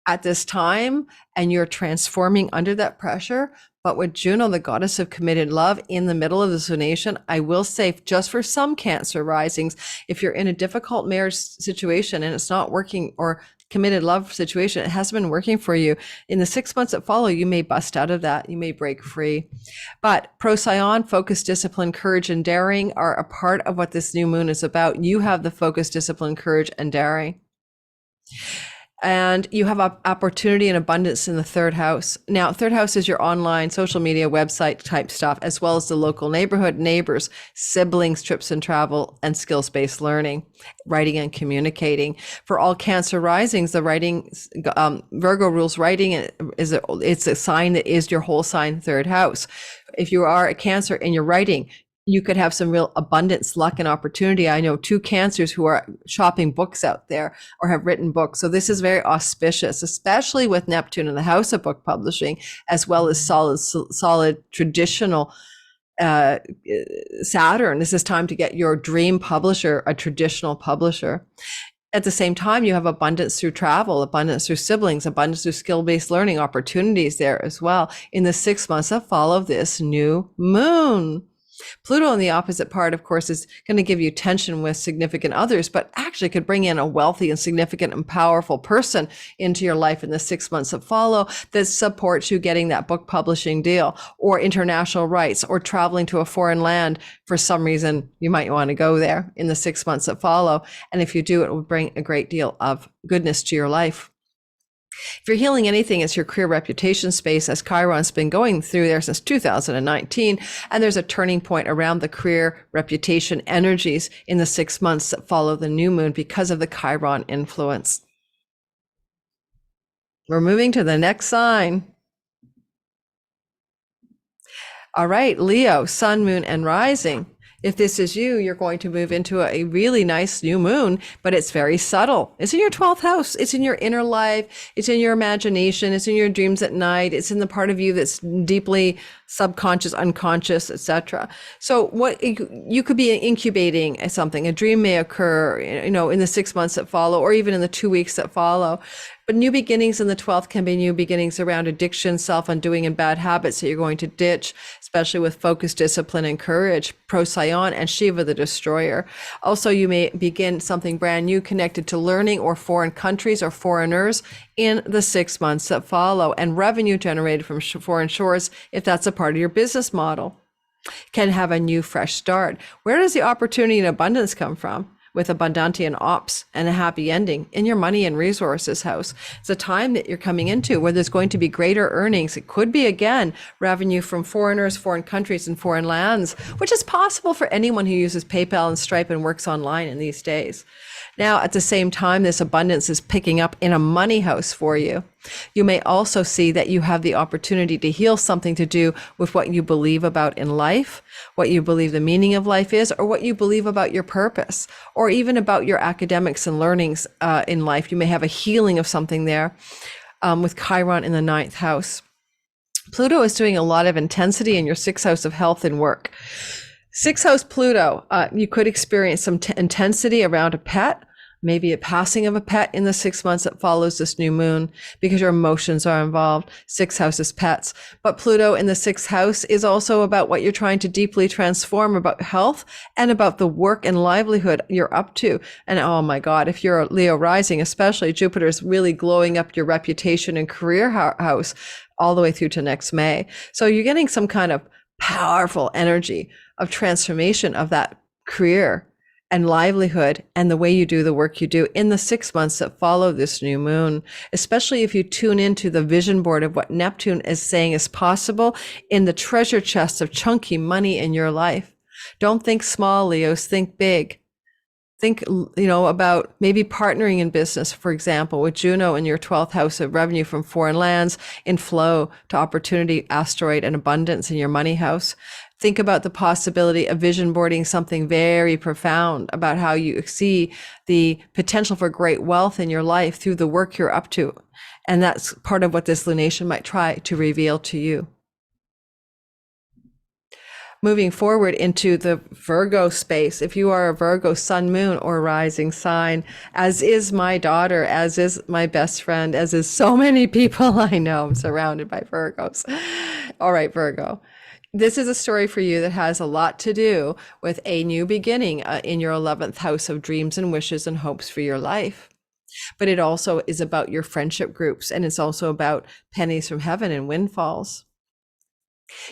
at this time, and you're transforming under that pressure. But with Juno, the goddess of committed love, in the middle of the zonation, I will say, just for some Cancer risings, if you're in a difficult marriage situation and it's not working, or committed love situation, it hasn't been working for you, in the 6 months that follow, you may bust out of that. You may break free. But Prosyon, focus, discipline, courage, and daring are a part of what this new moon is about. You have the focus, discipline, courage, and daring. And you have opportunity and abundance in the third house. Now, third house is your online, social media, website type stuff, as well as the local neighborhood, neighbors, siblings, trips and travel, and skills-based learning, writing and communicating. For all Cancer risings, the writing, Virgo rules writing, it's a sign that is your whole sign, third house. If you are a Cancer and you're writing, you could have some real abundance, luck, and opportunity. I know 2 Cancers who are shopping books out there or have written books. So this is very auspicious, especially with Neptune in the house of book publishing, as well as solid traditional Saturn. This is time to get your dream publisher, a traditional publisher. At the same time, you have abundance through travel, abundance through siblings, abundance through skill-based learning opportunities there as well in the 6 months that follow this new moon. Pluto on the opposite part, of course, is going to give you tension with significant others, but actually could bring in a wealthy and significant and powerful person into your life in the 6 months that follow that supports you getting that book publishing deal, or international rights, or traveling to a foreign land. For some reason, you might want to go there in the 6 months that follow. And if you do, it will bring a great deal of goodness to your life. If you're healing anything, it's your career reputation space, as Chiron's been going through there since 2019. And there's a turning point around the career reputation energies in the 6 months that follow the new moon because of the Chiron influence. We're moving to the next sign. All right, Leo, sun, moon, and rising. If this is you, you're going to move into a really nice new moon, but it's very subtle. It's in your 12th house. It's in your inner life. It's in your imagination. It's in your dreams at night. It's in the part of you that's deeply subconscious, unconscious, etc. So what you could be incubating something. A dream may occur, in the 6 months that follow, or even in the 2 weeks that follow. But new beginnings in the 12th can be new beginnings around addiction, self-undoing, and bad habits that you're going to ditch, especially with focus, discipline, and courage. Prosyon and Shiva, the destroyer. Also, you may begin something brand new connected to learning or foreign countries or foreigners in the 6 months that follow, and revenue generated from foreign shores, if that's a part of your business model, can have a new fresh start. Where does the opportunity and abundance come from? With Abundantia and Ops and a happy ending in your money and resources house. It's a time that you're coming into where there's going to be greater earnings. It could be, again, revenue from foreigners, foreign countries, and foreign lands, which is possible for anyone who uses PayPal and Stripe and works online in these days. Now, at the same time, this abundance is picking up in a money house for you. You may also see that you have the opportunity to heal something to do with what you believe about in life, what you believe the meaning of life is, or what you believe about your purpose, or even about your academics and learnings in life. You may have a healing of something there with Chiron in the 9th house. Pluto is doing a lot of intensity in your 6th house of health and work. 6th house Pluto, you could experience some intensity around a pet, maybe a passing of a pet in the 6 months that follows this new moon, because your emotions are involved. 6th house is pets. But Pluto in the 6th house is also about what you're trying to deeply transform about health and about the work and livelihood you're up to. And oh my God, if you're a Leo rising, especially, Jupiter's really glowing up your reputation and career house all the way through to next May. So you're getting some kind of powerful energy of transformation of that career and livelihood and the way you do the work you do in the 6 months that follow this new moon, especially if you tune into the vision board of what Neptune is saying is possible in the treasure chest of chunky money in your life. Don't think small, Leos, think big. Think, about maybe partnering in business, for example, with Juno in your 12th house of revenue from foreign lands, in flow to opportunity, asteroid, and abundance in your money house. Think about the possibility of vision boarding something very profound about how you see the potential for great wealth in your life through the work you're up to. And that's part of what this lunation might try to reveal to you. Moving forward into the Virgo space, if you are a Virgo sun, moon, or rising sign, as is my daughter, as is my best friend, as is so many people I know, I'm surrounded by Virgos. All right, Virgo. This is a story for you that has a lot to do with a new beginning in your 11th house of dreams and wishes and hopes for your life. But it also is about your friendship groups, and it's also about pennies from heaven and windfalls.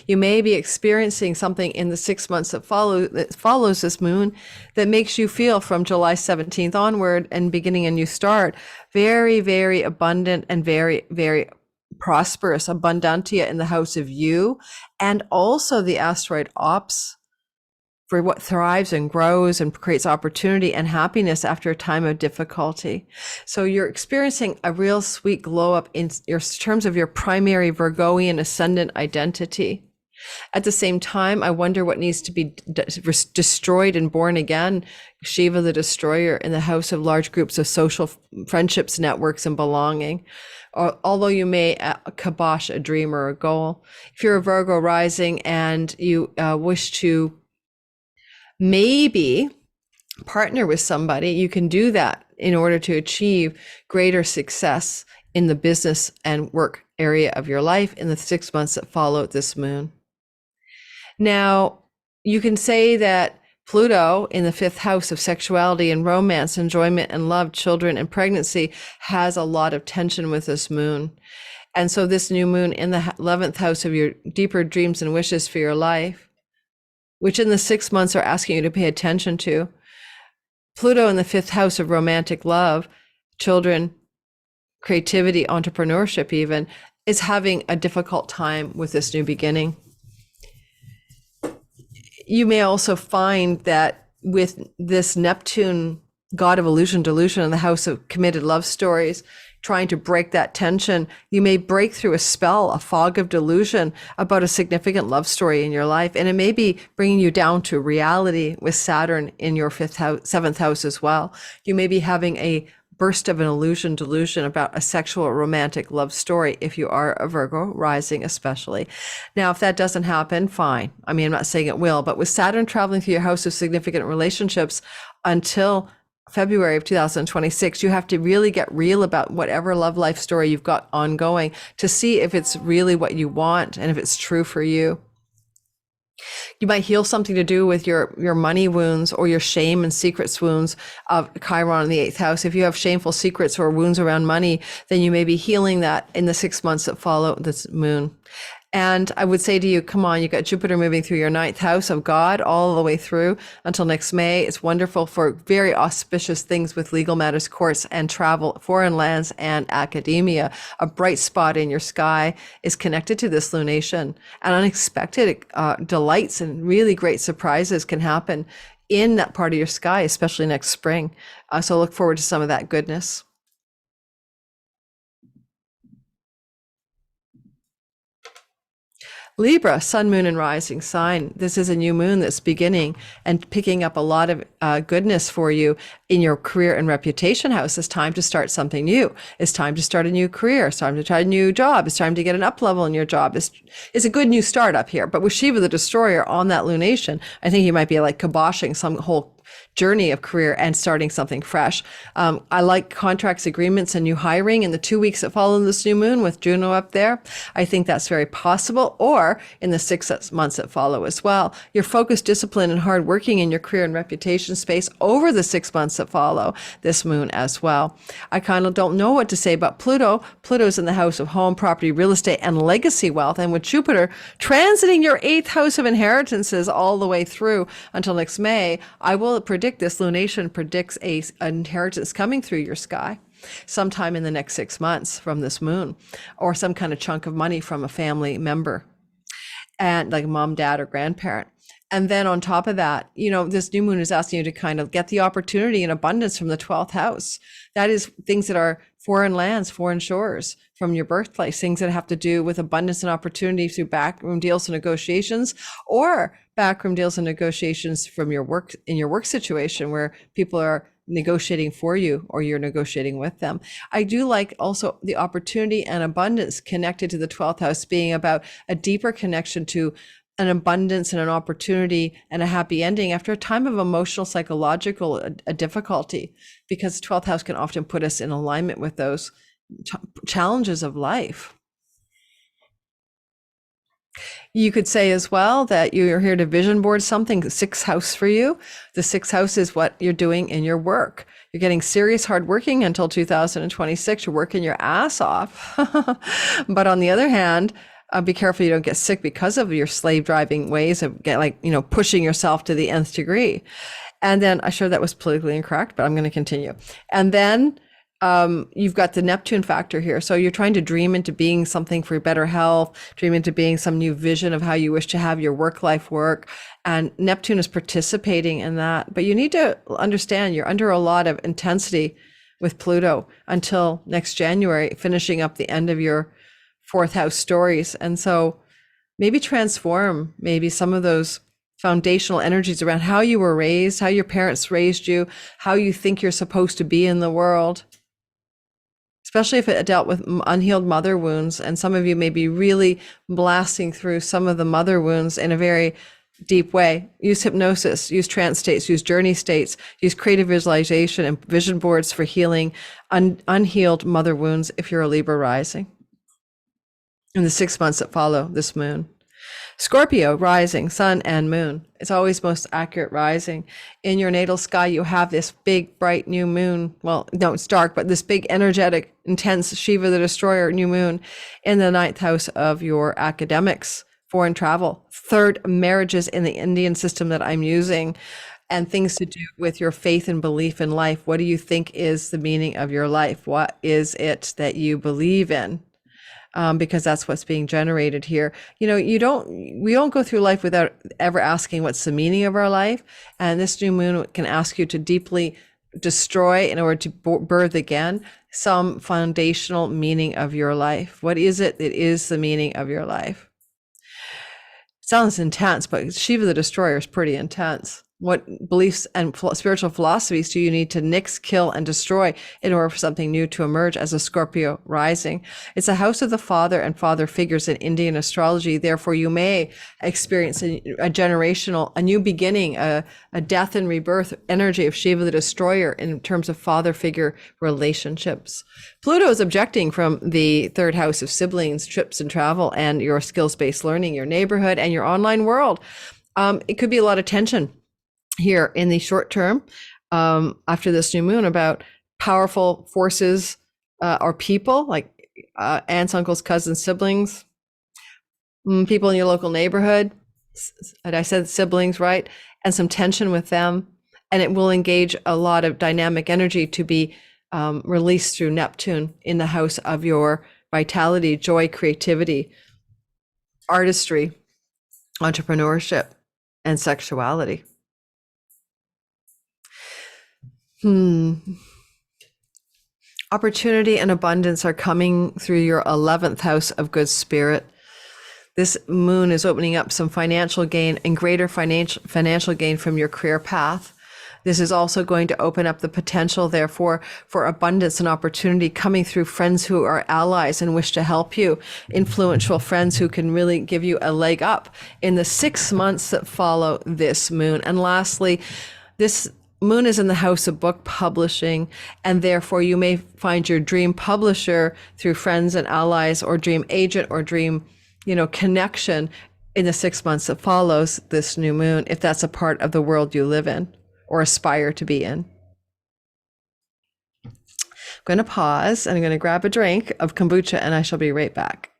You may be experiencing something in the 6 months that follows this moon that makes you feel from July 17th onward and beginning a new start, very, very abundant and very, very prosperous. Abundantia in the house of you, and also the asteroid Ops for what thrives and grows and creates opportunity and happiness after a time of difficulty. So you're experiencing a real sweet glow up in your terms of your primary Virgoian ascendant identity. At the same time, I wonder what needs to be destroyed and born again. Shiva, the destroyer, in the house of large groups of social friendships, networks, and belonging. Although you may kibosh a dream or a goal. If you're a Virgo rising and you wish to maybe partner with somebody, you can do that in order to achieve greater success in the business and work area of your life in the 6 months that follow this moon. Now, you can say that Pluto in the 5th house of sexuality and romance, enjoyment and love, children and pregnancy has a lot of tension with this moon. And so this new moon in the 11th house of your deeper dreams and wishes for your life, which in the 6 months are asking you to pay attention to. Pluto in the 5th house of romantic love, children, creativity, entrepreneurship even, is having a difficult time with this new beginning. You may also find that with this Neptune, god of illusion, delusion in the house of committed love stories, trying to break that tension, you may break through a spell, a fog of delusion about a significant love story in your life. And it may be bringing you down to reality with Saturn in your 7th house as well. You may be having a burst of an illusion, delusion about a sexual romantic love story if you are a Virgo rising especially. Now, if that doesn't happen, fine. I mean, I'm not saying it will, but with Saturn traveling through your house of significant relationships until February of 2026, you have to really get real about whatever love life story you've got ongoing to see if it's really what you want and if it's true for you. You might heal something to do with your money wounds or your shame and secrets wounds of Chiron in the 8th house. If you have shameful secrets or wounds around money, then you may be healing that in the 6 months that follow this moon. And I would say to you, come on, you got Jupiter moving through your 9th house of God all the way through until next May. It's wonderful for very auspicious things with legal matters, courts, and travel, foreign lands, and academia. A bright spot in your sky is connected to this lunation, and unexpected delights and really great surprises can happen in that part of your sky, especially next spring. So look forward to some of that goodness. Libra, sun, moon, and rising sign. This is a new moon that's beginning and picking up a lot of goodness for you in your career and reputation house. It's time to start something new. It's time to start a new career. It's time to try a new job. It's time to get an up level in your job. It's a good new start up here. But with Shiva the Destroyer on that lunation, I think you might be like kiboshing some whole journey of career and starting something fresh. I like contracts, agreements, and new hiring in the 2 weeks that follow this new moon with Juno up there. I think that's very possible, or in the 6 months that follow as well. You're focused, disciplined, and hardworking in your career and reputation space over the 6 months that follow this moon as well. I kind of don't know what to say about Pluto. Pluto's in the house of home, property, real estate, and legacy wealth. And with Jupiter transiting your 8th house of inheritances all the way through until next May, I will predict this lunation predicts an inheritance coming through your sky sometime in the next 6 months from this moon, or some kind of chunk of money from a family member, and like mom, dad, or grandparent. And then on top of that, this new moon is asking you to kind of get the opportunity and abundance from the 12th house. That is things that are foreign lands, foreign shores from your birthplace, things that have to do with abundance and opportunity through backroom deals and negotiations, or backroom deals and negotiations from your work, in your work situation where people are negotiating for you or you're negotiating with them. I do like also the opportunity and abundance connected to the 12th house being about a deeper connection to an abundance and an opportunity and a happy ending after a time of emotional, psychological a difficulty, because the 12th house can often put us in alignment with those challenges of life. You could say as well that you're here to vision board something, 6th house for you. The 6th house is what you're doing in your work. You're getting serious hard working until 2026. You're working your ass off. But on the other hand, be careful you don't get sick because of your slave driving ways of pushing yourself to the nth degree. And then I'm sure that was politically incorrect, but I'm going to continue. And then you've got the Neptune factor here. So you're trying to dream into being something for better health, dream into being some new vision of how you wish to have your work life work. And Neptune is participating in that. But you need to understand you're under a lot of intensity with Pluto until next January, finishing up the end of your 4th house stories. And so maybe transform maybe some of those foundational energies around how you were raised, how your parents raised you, how you think you're supposed to be in the world, especially if it dealt with unhealed mother wounds. And some of you may be really blasting through some of the mother wounds in a very deep way. Use hypnosis, use trance states, use journey states, use creative visualization and vision boards for healing unhealed mother wounds if you're a Libra rising in the 6 months that follow this moon. Scorpio rising, sun and moon. It's always most accurate rising. In your natal sky, you have this big, bright new moon. Well, no, it's dark, but this big, energetic, intense Shiva the Destroyer new moon in the 9th house of your academics, foreign travel, 3rd marriages in the Indian system that I'm using, and things to do with your faith and belief in life. What do you think is the meaning of your life? What is it that you believe in? Because that's what's being generated here. We don't go through life without ever asking what's the meaning of our life. And this new moon can ask you to deeply destroy in order to birth again some foundational meaning of your life. What is it that is the meaning of your life? Sounds intense, but Shiva the Destroyer is pretty intense. What beliefs and spiritual philosophies do you need to nix, kill, and destroy in order for something new to emerge as a Scorpio rising? It's a house of the father and father figures in Indian astrology. Therefore, you may experience a generational, a new beginning, a death and rebirth energy of Shiva the destroyer in terms of father figure relationships. Pluto is objecting from the third house of siblings, trips and travel, and your skills-based learning, your neighborhood, and your online world. It could be a lot of tension here in the short term after this new moon about powerful forces or people like aunts, uncles, cousins, siblings, people in your local neighborhood. And I said siblings, right? And some tension with them. And it will engage a lot of dynamic energy to be released through Neptune in the house of your vitality, joy, creativity, artistry, entrepreneurship, and sexuality. Opportunity and abundance are coming through your 11th house of good spirit. This moon is opening up some financial gain and greater financial gain from your career path. This is also going to open up the potential, therefore, for abundance and opportunity coming through friends who are allies and wish to help you, influential friends who can really give you a leg up in the 6 months that follow this moon. And lastly, this moon is in the house of book publishing, and therefore you may find your dream publisher through friends and allies, or dream agent, or dream, connection in the 6 months that follows this new moon, if that's a part of the world you live in or aspire to be in. I'm going to pause and I'm going to grab a drink of kombucha, and I shall be right back.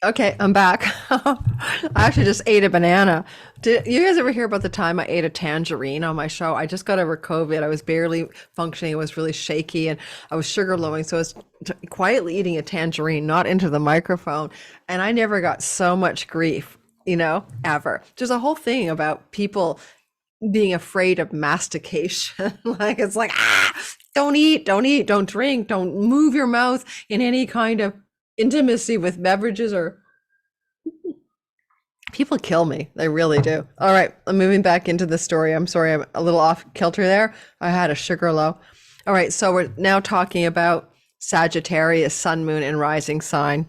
Okay, I'm back. I actually just ate a banana. Did you guys ever hear about the time I ate a tangerine on my show? I just got over COVID. I was barely functioning. I was really shaky and I was sugar lowing. So I was quietly eating a tangerine, not into the microphone. And I never got so much grief, ever. There's a whole thing about people being afraid of mastication. It's like, don't eat, don't drink, don't move your mouth in any kind of intimacy with beverages, or people kill me. They really do. All right, I'm moving back into the story. I'm sorry, I'm a little off kilter there. I had a sugar low. All right, so we're now talking about Sagittarius, sun, moon, and rising sign.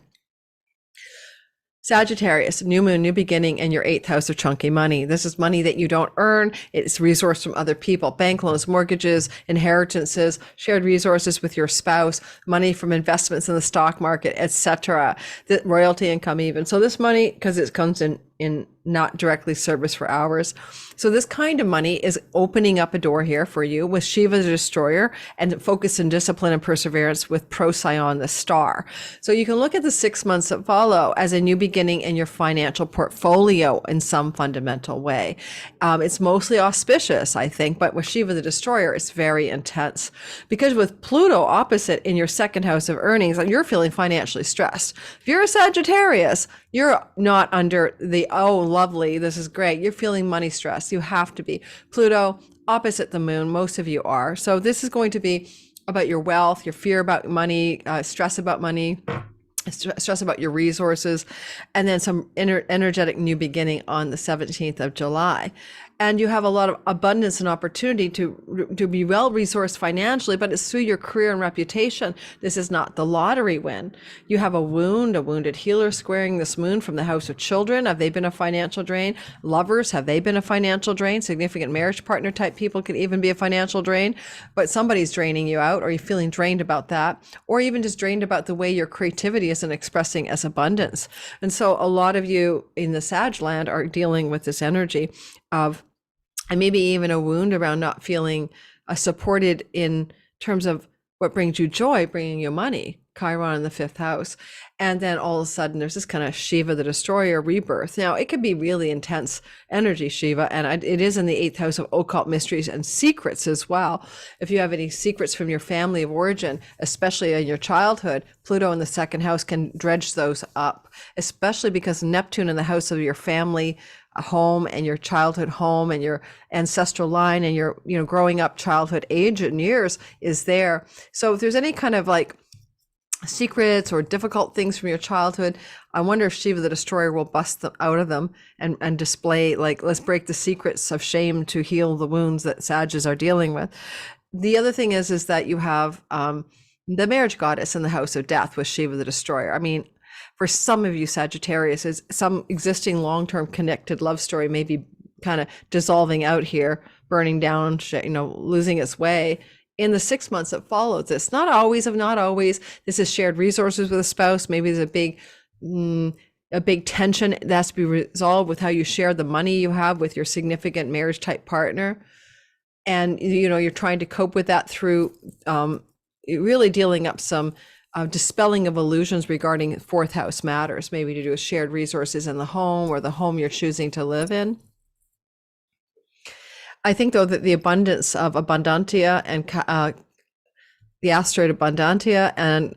Sagittarius, new moon, new beginning, and your 8th house of chunky money. This is money that you don't earn. It's resource from other people, bank loans, mortgages, inheritances, shared resources with your spouse, money from investments in the stock market, etc. The royalty income even. So this money, because it comes in not directly service for hours. So this kind of money is opening up a door here for you with Shiva the destroyer, and focus and discipline and perseverance with Prosyon the star. So you can look at the 6 months that follow as a new beginning in your financial portfolio in some fundamental way. It's mostly auspicious, I think, but with Shiva the destroyer, it's very intense, because with Pluto opposite in your 2nd house of earnings, you're feeling financially stressed. If you're a Sagittarius, you're not under the, oh, lovely, this is great. You're feeling money stress. You have to be. Pluto opposite the moon, most of you are. So this is going to be about your wealth, your fear about money, stress about money, stress about your resources, and then some energetic new beginning on the 17th of July. And you have a lot of abundance and opportunity to be well resourced financially, but it's through your career and reputation. This is not the lottery win. You have a wounded healer squaring this moon from the house of children. Have they been a financial drain? Lovers, have they been a financial drain? Significant marriage partner type people can even be a financial drain, but somebody's draining you out, or you're feeling drained about that, or even just drained about the way your creativity isn't expressing as abundance. And so a lot of you in the Sag land are dealing with this energy of, and maybe even a wound around not feeling supported in terms of what brings you joy, bringing you money, Chiron in the 5th house. And then all of a sudden there's this kind of Shiva the destroyer rebirth. Now it could be really intense energy, Shiva, and it is in the 8th house of occult mysteries and secrets as well. If you have any secrets from your family of origin, especially in your childhood, Pluto in the 2nd house can dredge those up, especially because Neptune in the house of your family home and your childhood home and your ancestral line and your growing up childhood age and years is there. So if there's any kind of like secrets or difficult things from your childhood. I wonder if Shiva the Destroyer will bust them out of them and display, like, let's break the secrets of shame to heal the wounds that Sages are dealing with. The other thing is that you have the marriage goddess in the house of death with Shiva the Destroyer. I mean, for some of you Sagittarius, is some existing long-term connected love story may be kind of dissolving out here, burning down, losing its way in the 6 months that follow this. Not always, this is shared resources with a spouse. Maybe there's a big tension that has to be resolved with how you share the money you have with your significant marriage type partner. And, you're trying to cope with that through really dealing up some dispelling of illusions regarding fourth house matters, maybe to do with shared resources in the home or the home you're choosing to live in. I think, though, that the abundance of Abundantia and the Asteroid Abundantia and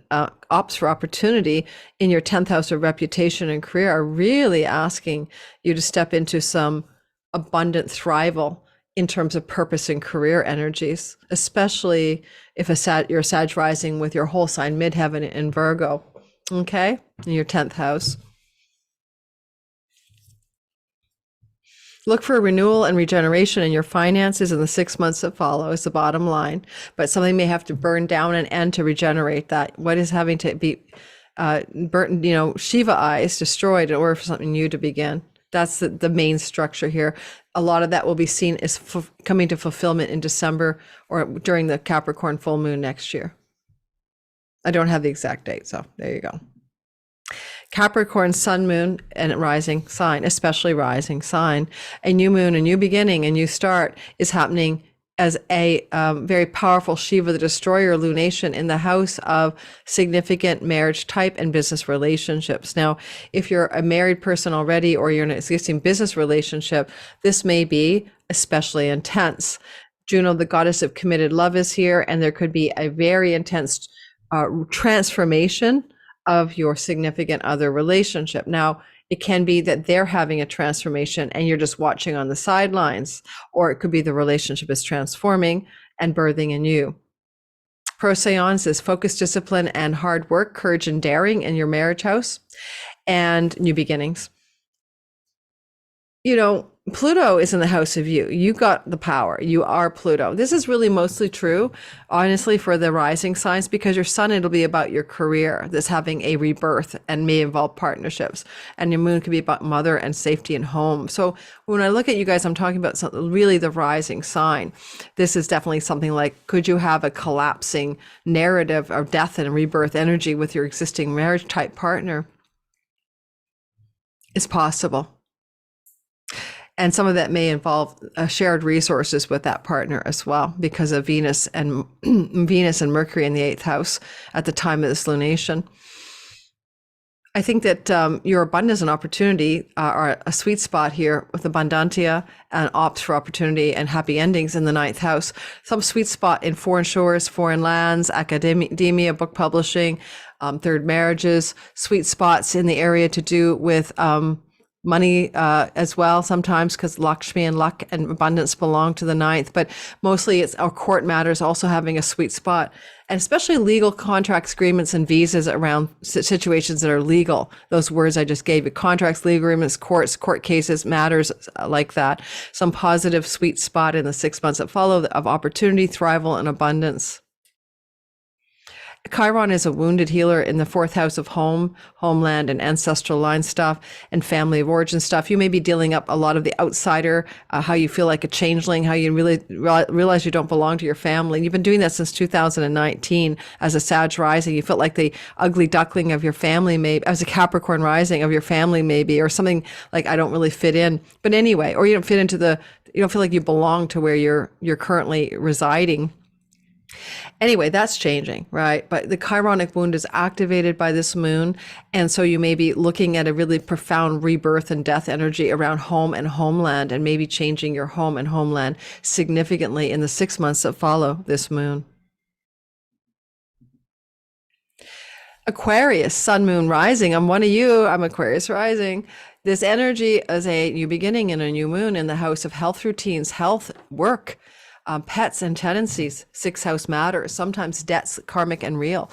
ops for opportunity in your 10th house of reputation and career are really asking you to step into some abundant thrival in terms of purpose and career energies, especially if you're a Sag rising with your whole sign midheaven in Virgo, okay, in your 10th house. Look for a renewal and regeneration in your finances in the 6 months that follow is the bottom line. But something may have to burn down and end to regenerate that. What is having to be burnt, Shiva eyes destroyed in order for something new to begin? That's the main structure here. A lot of that will be seen as coming to fulfillment in December or during the Capricorn full moon next year. I don't have the exact date, so there you go. Capricorn, sun, moon, and rising sign, especially rising sign. A new moon, a new beginning, a new start is happening as a very powerful Shiva the Destroyer lunation in the house of significant marriage type and business relationships. Now, if you're a married person already or you're in an existing business relationship, this may be especially intense. Juno, the goddess of committed love, is here, and there could be a very intense transformation of your significant other relationship. Now, it can be that they're having a transformation and you're just watching on the sidelines, or it could be the relationship is transforming and birthing in you. Prosyon says focus, discipline, and hard work, courage, and daring in your marriage house, and new beginnings. Pluto is in the house of you. You got the power. You are Pluto. This is really mostly true, honestly, for the rising signs, because your sun, it'll be about your career that's having a rebirth and may involve partnerships. And your moon could be about mother and safety and home. So when I look at you guys, I'm talking about something, really the rising sign. This is definitely something like, could you have a collapsing narrative of death and rebirth energy with your existing marriage type partner? It's possible. And some of that may involve shared resources with that partner as well, because of Venus and Mercury in the 8th house at the time of this lunation. I think that your abundance and opportunity are a sweet spot here with Abundantia and ops for opportunity and happy endings in the 9th house. Some sweet spot in foreign shores, foreign lands, academia, book publishing, third marriages, sweet spots in the area to do with money as well sometimes, because Lakshmi and luck and abundance belong to the 9th, but mostly it's our court matters also having a sweet spot, and especially legal contracts, agreements, and visas around situations that are legal. Those words I just gave you: contracts, legal agreements, courts, court cases, matters like that. Some positive sweet spot in the 6 months that follow of opportunity, thrival, and abundance. Chiron is a wounded healer in the 4th house of home, homeland, and ancestral line stuff, and family of origin stuff. You may be dealing up a lot of the outsider, how you feel like a changeling, how you really realize you don't belong to your family. You've been doing that since 2019 as a Sag rising. You felt like the ugly duckling of your family, maybe as a Capricorn rising of your family, maybe, or something like, I don't really fit in. But anyway, or you don't fit into you don't feel like you belong to where you're currently residing. Anyway, that's changing, right? But the Chironic wound is activated by this moon. And so you may be looking at a really profound rebirth and death energy around home and homeland, and maybe changing your home and homeland significantly in the 6 months that follow this moon. Aquarius, sun, moon, rising. I'm one of you. I'm Aquarius rising. This energy is a new beginning and a new moon in the house of health routines, health, work, pets and tenancies, sixth house matters, sometimes debts, karmic and real.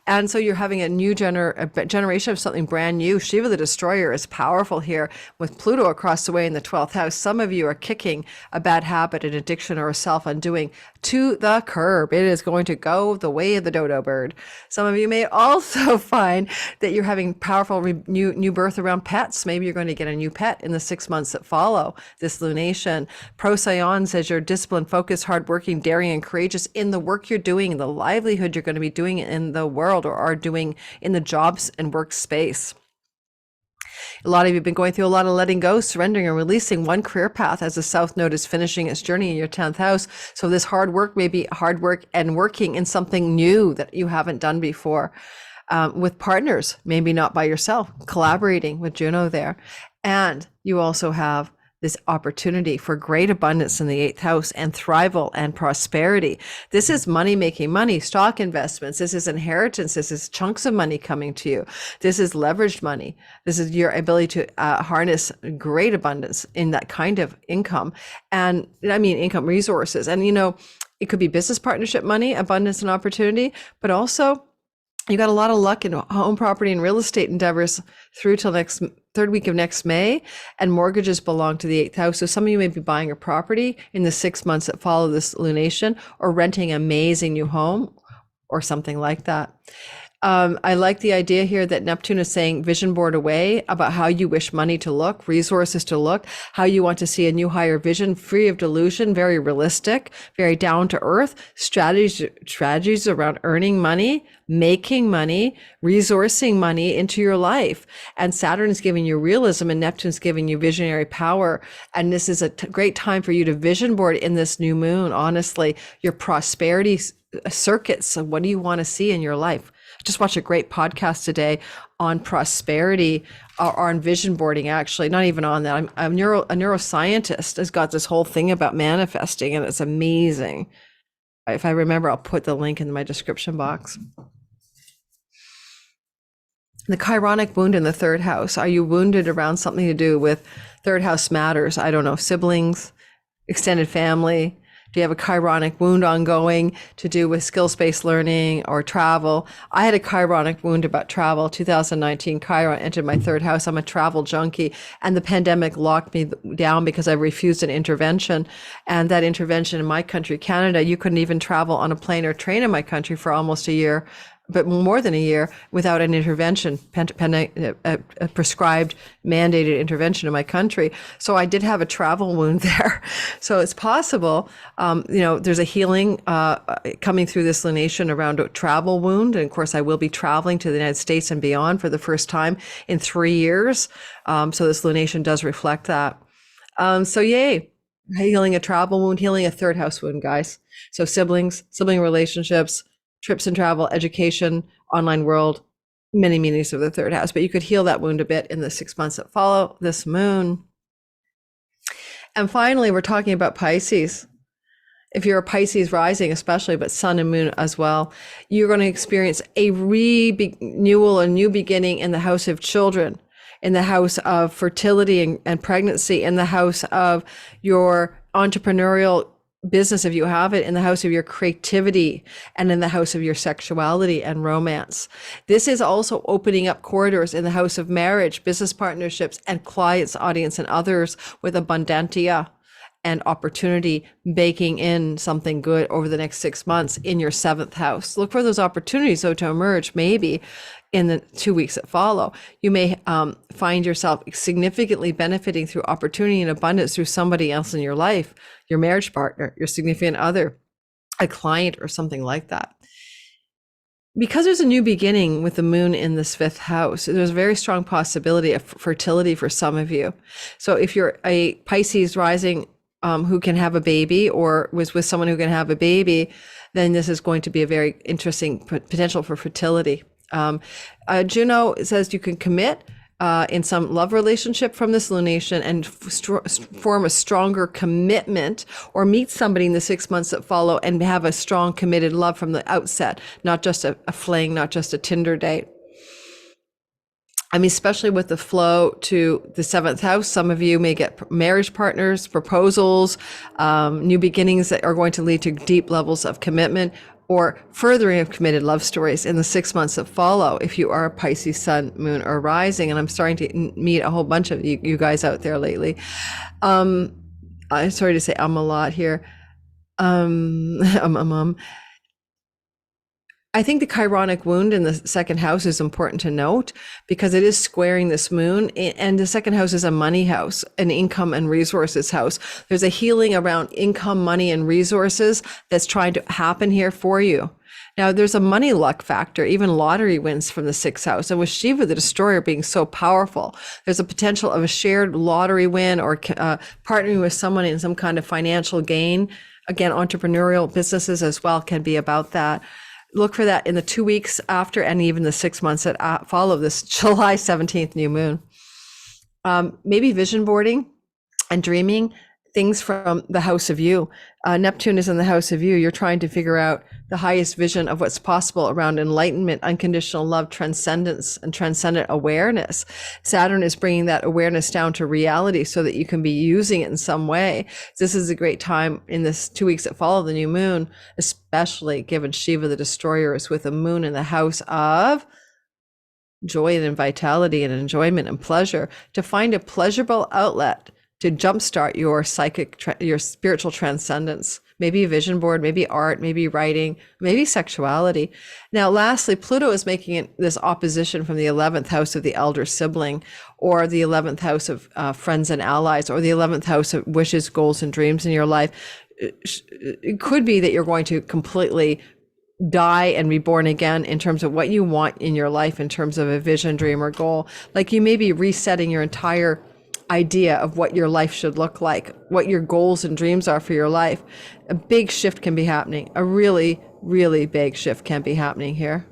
And so you're having a new generation of something brand new. Shiva the Destroyer is powerful here with Pluto across the way in the 12th house. Some of you are kicking a bad habit, an addiction, or a self-undoing to the curb. It is going to go the way of the dodo bird. Some of you may also find that you're having powerful new birth around pets. Maybe you're going to get a new pet in the 6 months that follow this lunation. Prosyon says you're disciplined, focused, hardworking, daring, and courageous in the work you're doing, in the livelihood you're going to be doing in the world or are doing in the jobs and workspace. A lot of you have been going through a lot of letting go, surrendering, and releasing one career path as the South Node is finishing its journey in your 10th house. So this hard work may be hard work and working in something new that you haven't done before. With partners, maybe not by yourself, collaborating with Juno there. And you also have this opportunity for great abundance in the 8th house and thrival and prosperity. This is money making money, stock investments. This is inheritance. This is chunks of money coming to you. This is leveraged money. This is your ability to harness great abundance in that kind of income. And I mean, income resources. And, you know, it could be business partnership money, abundance and opportunity, but also you got a lot of luck in home, property, and real estate endeavors through till next third week of next May, and mortgages belong to the 8th house. So some of you may be buying a property in the 6 months that follow this lunation, or renting an amazing new home or something like that. I like the idea here that Neptune is saying vision board away about how you wish money to look, resources to look, how you want to see a new higher vision, free of delusion, very realistic, very down to earth, strategies around earning money, making money, resourcing money into your life. And Saturn is giving you realism and Neptune's giving you visionary power. And this is a great time for you to vision board in this new moon, honestly, your prosperity circuits. So what do you want to see in your life? Just watched a great podcast today on prosperity or on vision boarding, actually, not even on that. I'm a neuroscientist has got this whole thing about manifesting, and it's amazing. If I remember, I'll put the link in my description box. The chironic wound in the 3rd house. Are you wounded around something to do with 3rd house matters? I don't know, siblings, extended family. Do you have a chironic wound ongoing to do with skills-based learning or travel? I had a chironic wound about travel. 2019, Chiron entered my 3rd house. I'm a travel junkie, and the pandemic locked me down because I refused an intervention. And that intervention in my country, Canada, you couldn't even travel on a plane or train in my country for almost a year, but more than a year, without an intervention, a prescribed, mandated intervention in my country. So I did have a travel wound there. So it's possible, there's a healing coming through this lunation around a travel wound. And of course, I will be traveling to the United States and beyond for the first time in 3 years. So this lunation does reflect that. So yay, healing a travel wound, healing a 3rd house wound, guys. So sibling relationships, trips and travel, education, online world, many meanings of the 3rd house. But you could heal that wound a bit in the 6 months that follow this moon. And finally, we're talking about Pisces. If you're a Pisces rising, especially, but sun and moon as well, you're going to experience a renewal, a new beginning in the house of children, in the house of fertility and pregnancy, in the house of your entrepreneurial business, if you have it, in the house of your creativity, and in the house of your sexuality and romance. This is also opening up corridors in the house of marriage, business partnerships, and clients, audience, and others with abundantia and opportunity, baking in something good over the next 6 months in your 7th house. Look for those opportunities, though, to emerge maybe in the 2 weeks that follow. You may find yourself significantly benefiting through opportunity and abundance through somebody else in your life, your marriage partner, your significant other, a client, or something like that. Because there's a new beginning with the moon in this 5th house, there's a very strong possibility of fertility for some of you. So if you're a Pisces rising who can have a baby, or was with someone who can have a baby, then this is going to be a very interesting potential for fertility. Juno says you can commit in some love relationship from this lunation and form a stronger commitment, or meet somebody in the 6 months that follow and have a strong committed love from the outset, not just a fling, not just a Tinder date. I mean, especially with the flow to the seventh house, some of you may get marriage partners, proposals, new beginnings that are going to lead to deep levels of commitment or furthering of committed love stories in the 6 months that follow if you are a Pisces sun, moon, or rising. And I'm starting to meet a whole bunch of you guys out there lately. I'm sorry to say I'm a lot here. I think the Chironic wound in the second house is important to note because it is squaring this moon, and the second house is a money house, an income and resources house. There's a healing around income, money, and resources that's trying to happen here for you. Now, there's a money luck factor, even lottery wins from the sixth house. And with Shiva, the destroyer, being so powerful, there's a potential of a shared lottery win or partnering with someone in some kind of financial gain. Again, entrepreneurial businesses as well can be about that. Look for that in the 2 weeks after and even the 6 months that follow this July 17th new moon. Maybe vision boarding and dreaming things from the house of you. Neptune is in the house of you. You're trying to figure out the highest vision of what's possible around enlightenment, unconditional love, transcendence, and transcendent awareness. Saturn is bringing that awareness down to reality so that you can be using it in some way. This is a great time in this 2 weeks that follow the new moon, especially given Shiva, the destroyer, is with a moon in the house of joy and vitality and enjoyment and pleasure, to find a pleasurable outlet to jumpstart your your spiritual transcendence. Maybe a vision board, maybe art, maybe writing, maybe sexuality. Now, lastly, Pluto is making this opposition from the 11th house of the elder sibling, or the 11th house of friends and allies, or the 11th house of wishes, goals, and dreams in your life. It could be that you're going to completely die and be born again in terms of what you want in your life, in terms of a vision, dream, or goal. Like you may be resetting your entire idea of what your life should look like, what your goals and dreams are for your life. A big shift can be happening. A really, really big shift can be happening here.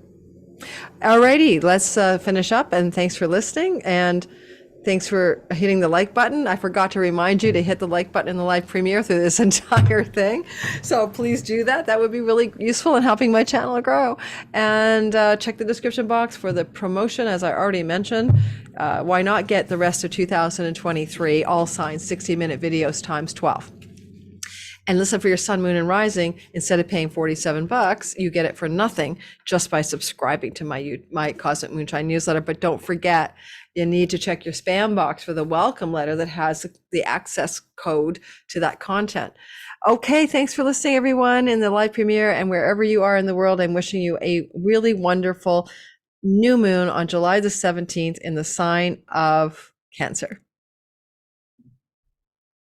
Alrighty, let's finish up, and thanks for listening, and thanks for hitting the like button. I forgot to remind you to hit the like button in the live premiere through this entire thing. So please do that. That would be really useful in helping my channel grow. And check the description box for the promotion, as I already mentioned. Why not get the rest of 2023, all signs, 60-minute videos times 12. And listen, for your sun, moon, and rising, instead of paying $47, you get it for nothing just by subscribing to my Cosmic Moonshine newsletter. But don't forget, you need to check your spam box for the welcome letter that has the access code to that content. Okay, thanks for listening, everyone, in the live premiere, and wherever you are in the world, I'm wishing you a really wonderful new moon on July the 17th in the sign of Cancer.